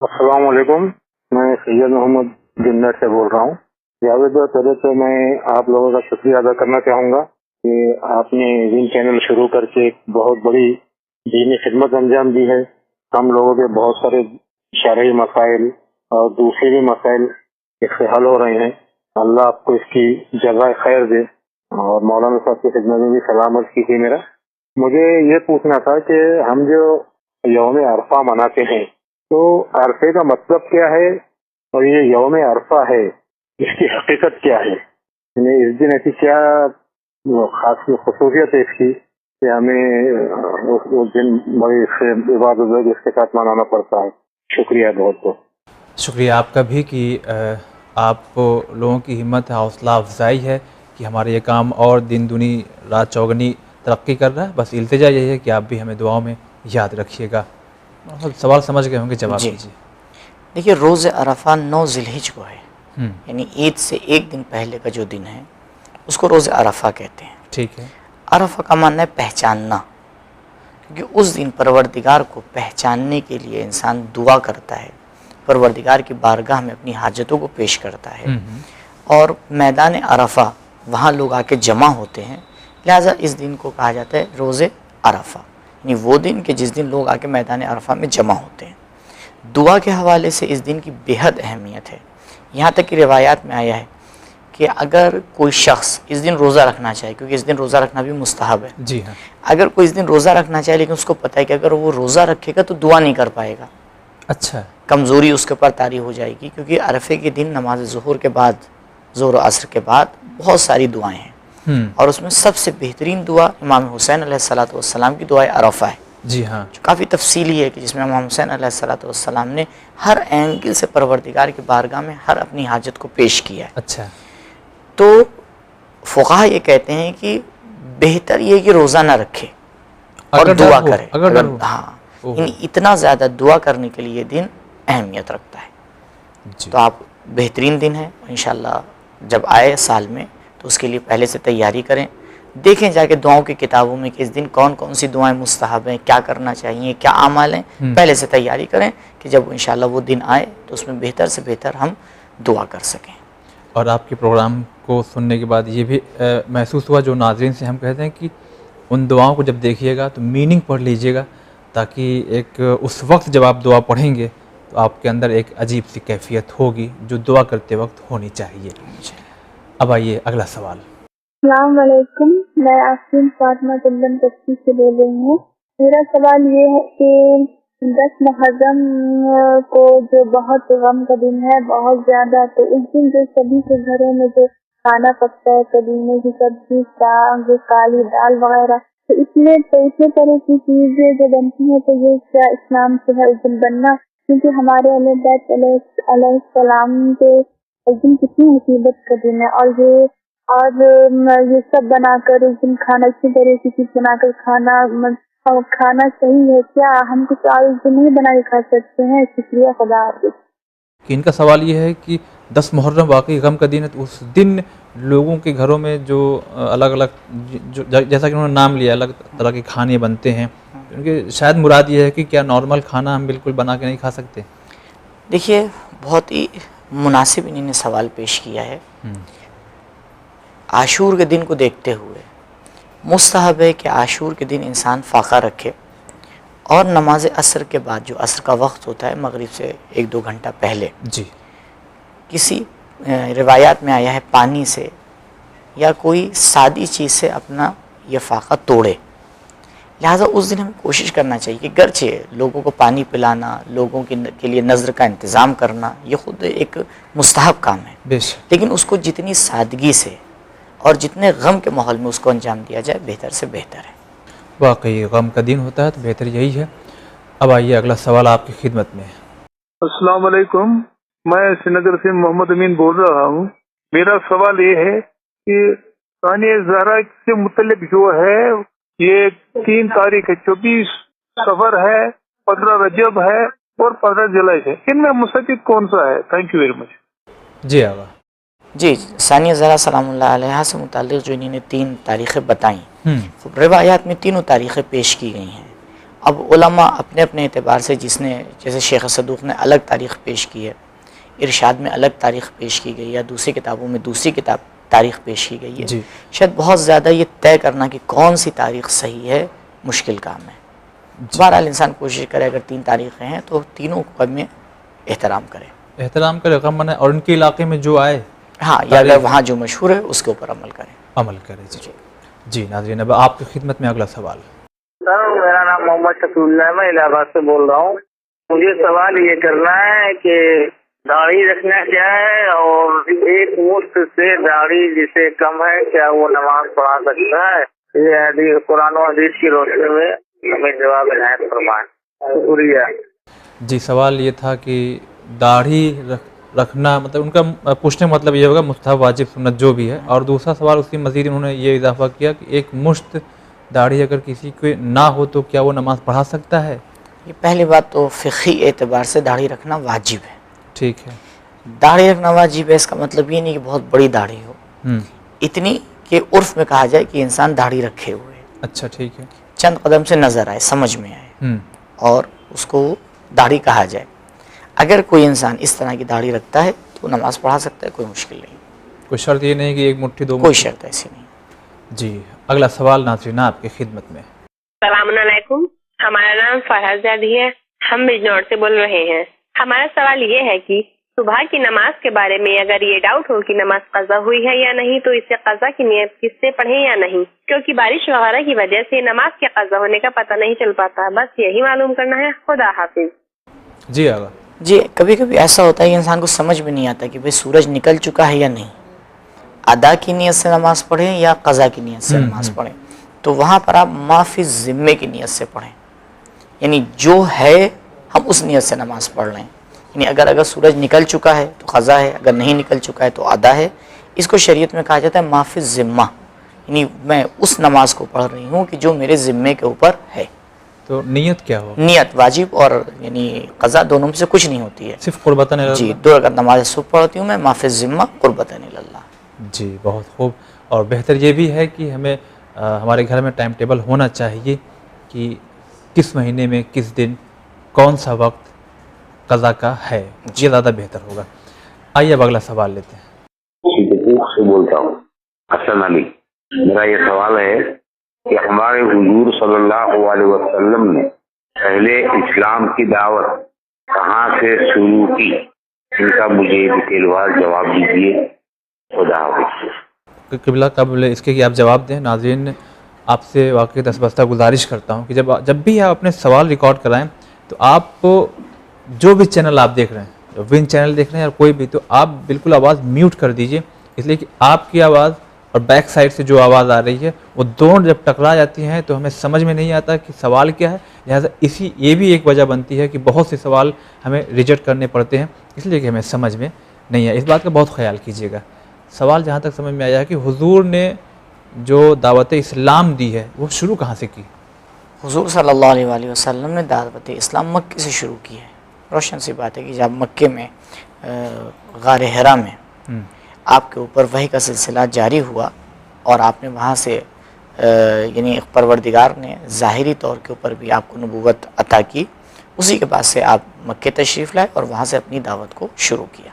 Speaker 4: السلام علیکم، میں سید محمد جنت سے بول رہا ہوں. جاوید بھائی، پہلے تو میں آپ لوگوں کا شکریہ ادا کرنا چاہوں گا کہ آپ نے دین چینل شروع کر کے ایک بہت بڑی دینی خدمت انجام دی ہے. ہم لوگوں کے بہت سارے شرعی مسائل اور دوسرے بھی مسائل اس سے حل ہو رہے ہیں. اللہ آپ کو اس کی جزائے خیر دے. اور مولانا صاحب کی خدمت میں بھی سلامت کیجیے. میرا مجھے یہ پوچھنا تھا کہ ہم جو یوم عرفہ مناتے ہیں تو عرفے کا مطلب کیا ہے، اور یہ یوم عرفہ ہے اس کی حقیقت کیا ہے؟ یعنی اس دن ایسی کیا خاص خصوصیت ہے اس کی کہ ہمیں اس دن بڑی عبادت اس کے ساتھ منانا پڑتا ہے؟ شکریہ بہت بہت.
Speaker 1: شکریہ آپ کا بھی کہ آپ لوگوں کی ہمت حوصلہ افزائی ہے کہ ہمارا یہ کام اور دن دنی رات چوگنی ترقی کر رہا ہے. بس التجا یہی ہے کہ آپ بھی ہمیں دعاؤں میں یاد رکھیے گا. سوال سمجھ گئے ہوں گے، جواب دیجیے.
Speaker 2: دیکھیے، روز عرفہ 9 ذی الحجہ کو ہے، یعنی عید سے ایک دن پہلے کا جو دن ہے اس کو روز عرفہ کہتے ہیں.
Speaker 1: ٹھیک ہے.
Speaker 2: عرفہ کا معنی ہے پہچاننا، کیونکہ اس دن پروردگار کو پہچاننے کے لیے انسان دعا کرتا ہے، پروردگار کی بارگاہ میں اپنی حاجتوں کو پیش کرتا ہے. اور میدان عرفہ وہاں لوگ آ کے جمع ہوتے ہیں، لہٰذا اس دن کو کہا جاتا ہے روز عرفہ، یعنی وہ دن کہ جس دن لوگ آ کے میدان عرفہ میں جمع ہوتے ہیں. دعا کے حوالے سے اس دن کی بے حد اہمیت ہے. یہاں تک کہ روایات میں آیا ہے کہ اگر کوئی شخص اس دن روزہ رکھنا چاہے، کیونکہ اس دن روزہ رکھنا بھی مستحب ہے،
Speaker 1: جی ہاں،
Speaker 2: اگر کوئی اس دن روزہ رکھنا چاہے لیکن اس کو پتہ ہے کہ اگر وہ روزہ رکھے گا تو دعا نہیں کر پائے گا،
Speaker 1: اچھا،
Speaker 2: کمزوری اس کے اوپر طاری ہو جائے گی، کیونکہ عرفے کے دن نماز ظہر کے بعد، ظہر و عصر کے بعد بہت ساری دعائیں ہیں، اور اس میں سب سے بہترین دعا امام حسین علیہ السلام کی دعائے عرفہ ہے.
Speaker 1: جی ہاں،
Speaker 2: جو کافی تفصیلی ہے، کہ جس میں امام حسین علیہ السلام نے ہر اینگل سے پروردگار کی بارگاہ میں ہر اپنی حاجت کو پیش کیا ہے.
Speaker 1: اچھا.
Speaker 2: تو فقہا یہ کہتے ہیں کہ بہتر یہ کہ روزہ نہ رکھے اور دعا کرے. ہاں، یعنی اتنا زیادہ دعا کرنے کے لیے یہ دن اہمیت رکھتا ہے. تو آپ بہترین دن ہے، انشاءاللہ جب آئے سال میں تو اس کے لیے پہلے سے تیاری کریں. دیکھیں جا کے دعاؤں کی کتابوں میں کہ اس دن کون کون سی دعائیں مستحب ہیں، کیا کرنا چاہیے، کیا اعمال ہیں، پہلے سے تیاری کریں کہ جب انشاءاللہ وہ دن آئے تو اس میں بہتر سے بہتر ہم دعا کر سکیں.
Speaker 1: اور آپ کے پروگرام کو سننے کے بعد یہ بھی محسوس ہوا، جو ناظرین سے ہم کہتے ہیں کہ ان دعاؤں کو جب دیکھیے گا تو میننگ پڑھ لیجئے گا، تاکہ ایک اس وقت جب آپ دعا پڑھیں گے تو آپ کے اندر ایک عجیب سی کیفیت ہوگی جو دعا کرتے وقت ہونی چاہیے. اب آئیے اگلا سوال.
Speaker 9: السلام علیکم، میں آفرین فاطمہ چندن کشتی سے بول رہی ہوں. میرا سوال یہ ہے کہ 10 محرم کو جو بہت غم کا دن ہے، بہت زیادہ، تو اس دن جو سبھی کے گھروں میں جو کھانا پکتا ہے، قدیمے کی سبزی، ساگ، کالی دال وغیرہ، تو اس میں تو اسی طرح کی چیزیں جو بنتی ہیں، تو یہ کیا اسلام سے ہے اس دن بننا؟ کیونکہ ہمارے اہل بیت علیہ السلام کے اس دن کتنی مصیبت کا دن ہے، اور یہ سب بنا کر اس دن کھانا، اسی طرح کی چیز بنا کر کھانا صحیح ہے کیا؟ ہم کچھ اور اس دن نہیں بنا کے کھا سکتے ہیں؟ شکریہ، خدا حافظ.
Speaker 1: کہ ان کا سوال یہ ہے کہ 10 محرم واقعی غم کا دن ہے، تو اس دن لوگوں کے گھروں میں جو الگ الگ، جیسا کہ انہوں نے نام لیا، الگ طرح کے کھانے بنتے ہیں، کیونکہ شاید مراد یہ ہے کہ کیا نارمل کھانا ہم بالکل بنا کے نہیں کھا سکتے؟
Speaker 2: دیکھیے، بہت ہی مناسب انہوں نے سوال پیش کیا ہے. عاشور کے دن کو دیکھتے ہوئے مستحب ہے کہ عاشور کے دن انسان فاقہ رکھے، اور نماز عصر کے بعد، جو عصر کا وقت ہوتا ہے مغرب سے 1-2 گھنٹہ پہلے،
Speaker 1: جی،
Speaker 2: کسی روایات میں آیا ہے پانی سے یا کوئی سادی چیز سے اپنا یہ فاقہ توڑے. لہٰذا اس دن ہمیں کوشش کرنا چاہیے کہ گرچہ لوگوں کو پانی پلانا، لوگوں کے لیے نظر کا انتظام کرنا یہ خود ایک مستحب کام ہے،
Speaker 1: بے شک،
Speaker 2: لیکن اس کو جتنی سادگی سے اور جتنے غم کے ماحول میں اس کو انجام دیا جائے بہتر سے بہتر ہے۔
Speaker 1: واقعی غم کا دن ہوتا ہے تو بہتر یہی ہے۔ اب آئیے اگلا سوال آپ کی خدمت میں ہے۔
Speaker 7: السلام علیکم، میں سری نگر سے محمد امین بول رہا ہوں۔ میرا سوال یہ ہے کہ ثانیہ زہرا سے متعلق جو ہے یہ 3 تاریخ ہے، 24 صفر ہے، 15 رجب ہے اور 15 جولائی ہے، ان میں مستقب کون سا ہے؟ Thank you very much.
Speaker 1: جی آغا۔
Speaker 2: جی، ثانیہ زہرا سلام اللہ علیہا سے متعلق جو انہوں نے 3 تاریخیں بتائیں، روایات میں تینوں تاریخیں پیش کی گئی ہیں۔ اب علماء اپنے اپنے اعتبار سے جس نے، جیسے شیخ صدوق نے الگ تاریخ پیش کی ہے، ارشاد میں الگ تاریخ پیش کی گئی، یا دوسری کتابوں میں دوسری تاریخ پیش کی گئی ہے،
Speaker 1: جی،
Speaker 2: شاید بہت زیادہ یہ طے کرنا کہ کون سی تاریخ صحیح ہے مشکل کام ہے۔ بہرحال انسان کوشش کرے اگر 3 تاریخیں ہیں تو تینوں کو میں احترام کرے
Speaker 1: غم منائے، اور ان کے علاقے میں جو آئے
Speaker 2: ہاں، یا اگر وہاں جو مشہور ہے اس کے اوپر عمل کرے۔
Speaker 1: جی ناظرین، اب آپ کی خدمت میں اگلا سوال۔
Speaker 8: سر میرا نام محمد شفیع اللہ ہے، میں الہ آباد سے بول رہا ہوں۔ مجھے سوال یہ کرنا ہے کہ داڑھی رکھنا کیا ہے، اور ایک مشت سے داڑھی جسے کم ہے کیا وہ نماز پڑھا سکتا ہے؟ یہ حدیث قرآن و حدیث کی روشنی میں ہمیں جواب عنایت فرمائیں، شکریہ۔
Speaker 1: جی، سوال یہ تھا کہ داڑھی رکھنا، مطلب ان کا پوچھنے کا مطلب یہ ہوگا مستحب، واجب، سنت جو بھی ہے، اور دوسرا سوال اس کی مزید انہوں نے یہ اضافہ کیا کہ ایک مشت داڑھی اگر کسی کو نہ ہو تو کیا وہ نماز پڑھا سکتا ہے؟
Speaker 2: یہ پہلی بات تو فقہی اعتبار سے داڑھی رکھنا واجب ہے۔
Speaker 1: ٹھیک ہے،
Speaker 2: داڑھی رکھنا واجب ہے، اس کا مطلب یہ نہیں کہ بہت بڑی داڑھی ہو، اتنی کہ عرف میں کہا جائے کہ انسان داڑھی رکھے ہوئے،
Speaker 1: اچھا ٹھیک ہے،
Speaker 2: چند قدم سے نظر آئے، سمجھ میں آئے، اور اس کو داڑھی کہا جائے۔ اگر کوئی انسان اس طرح کی داڑھی رکھتا ہے تو نماز پڑھا سکتا ہے، کوئی مشکل نہیں،
Speaker 1: کوئی شرط یہ نہیں کہ ایک مٹھی دو
Speaker 2: کوئی شرط ایسی نہیں۔
Speaker 1: جی، اگلا سوال ناظرین آپ کی خدمت میں۔
Speaker 5: السلام علیکم، ہمارا نام فرحت زادی ہے، ہم بجنور سے بول رہے ہیں۔ ہمارا سوال یہ ہے کہ صبح کی نماز کے بارے میں اگر یہ ڈاؤٹ ہو کہ نماز قضا ہوئی ہے یا نہیں تو اس سے قضا کی نیت کس سے پڑھیں یا نہیں، کیونکہ بارش وغیرہ کی وجہ سے نماز کے قضا ہونے کا پتہ نہیں چل پاتا، بس یہی معلوم کرنا ہے۔ خدا حافظ۔
Speaker 1: جی آغا۔
Speaker 2: جی، کبھی کبھی ایسا ہوتا ہے کہ انسان کو سمجھ میں نہیں آتا کہ بھئی سورج نکل چکا ہے یا نہیں، ادا کی نیت سے نماز پڑھیں یا قضا کی نیت سے نماز پڑھیں، تو وہاں پر آپ ما فی الذمہ کی نیت سے پڑھیں، یعنی جو ہے ہم اس نیت سے نماز پڑھ لیں، یعنی اگر سورج نکل چکا ہے تو قضا ہے، اگر نہیں نکل چکا ہے تو ادا ہے۔ اس کو شریعت میں کہا جاتا ہے ما فی الذمہ، یعنی میں اس نماز کو پڑھ رہی ہوں کہ جو میرے ذمے کے اوپر ہے۔
Speaker 1: تو نیت کیا ہو؟
Speaker 2: نیت واجب اور یعنی قضا دونوں میں سے کچھ نہیں ہوتی ہے،
Speaker 1: صرف قربتاً اللہ۔
Speaker 2: جی، 2 رکعت نماز صبح پڑھتی ہوں میں ما فی الذمہ قربتاً اللہ۔
Speaker 1: جی، بہت خوب، اور بہتر یہ بھی ہے کہ ہمیں ہمارے گھر میں ٹائم ٹیبل ہونا چاہیے کہ کس مہینے میں کس دن کون سا وقت قضا کا ہے، یہ زیادہ بہتر ہوگا۔ آئیے اب اگلا سوال لیتے ہیں۔
Speaker 8: سے بولتا ہوں حسن علی، میرا یہ سوال ہے کہ ہمارے حضور صلی اللہ علیہ وسلم نے پہلے اسلام کی دعوت کہاں سے شروع کی، ان کا مجھے ڈیٹیل وار جواب دیجیے۔ خدا حافظ۔
Speaker 1: قبلہ قبل اس کے کہ آپ جواب دیں، ناظرین آپ سے واقعی دستبستہ گزارش کرتا ہوں کہ جب بھی آپ اپنے سوال ریکارڈ کرائیں تو آپ جو بھی چینل آپ دیکھ رہے ہیں، ون چینل دیکھ رہے ہیں یا کوئی بھی، تو آپ بالکل آواز میوٹ کر دیجئے، اس لیے کہ آپ کی آواز اور بیک سائڈ سے جو آواز آ رہی ہے وہ دونوں جب ٹکرا جاتی ہیں تو ہمیں سمجھ میں نہیں آتا کہ سوال کیا ہے، لہٰذا یہ بھی ایک وجہ بنتی ہے کہ بہت سے سوال ہمیں ریجیکٹ کرنے پڑتے ہیں، اس لیے کہ ہمیں سمجھ میں نہیں آیا۔ اس بات کا بہت خیال کیجیے گا۔ سوال جہاں تک سمجھ میں آیا کہ حضور نے جو دعوت اسلام دی ہے وہ شروع کہاں سے کی؟
Speaker 2: حضور صلی اللہ علیہ وآلہ وسلم نے دعوت اسلام مکے سے شروع کی ہے۔ روشن سی بات ہے کہ جب مکے میں غار حرا میں آپ کے اوپر وحی کا سلسلہ جاری ہوا اور آپ نے وہاں سے یعنی پروردگار نے ظاہری طور کے اوپر بھی آپ کو نبوت عطا کی، اسی کے بعد سے آپ مکے تشریف لائے اور وہاں سے اپنی دعوت کو شروع کیا۔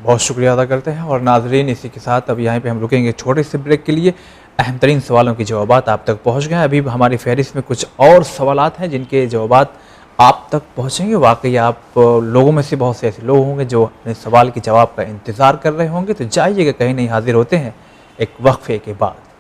Speaker 1: بہت شکریہ ادا کرتے ہیں، اور ناظرین اسی کے ساتھ اب یہاں پہ ہم رکیں گے چھوٹے سے بریک کے لیے۔ اہم ترین سوالوں کے جوابات آپ تک پہنچ گئے ہیں، ابھی ہماری فہرست میں کچھ اور سوالات ہیں جن کے جوابات آپ تک پہنچیں گے۔ واقعی آپ لوگوں میں سے بہت سے ایسے لوگ ہوں گے جو اپنے سوال کے جواب کا انتظار کر رہے ہوں گے، تو جائیے گا کہیں نہیں، حاضر ہوتے ہیں ایک وقفے کے بعد۔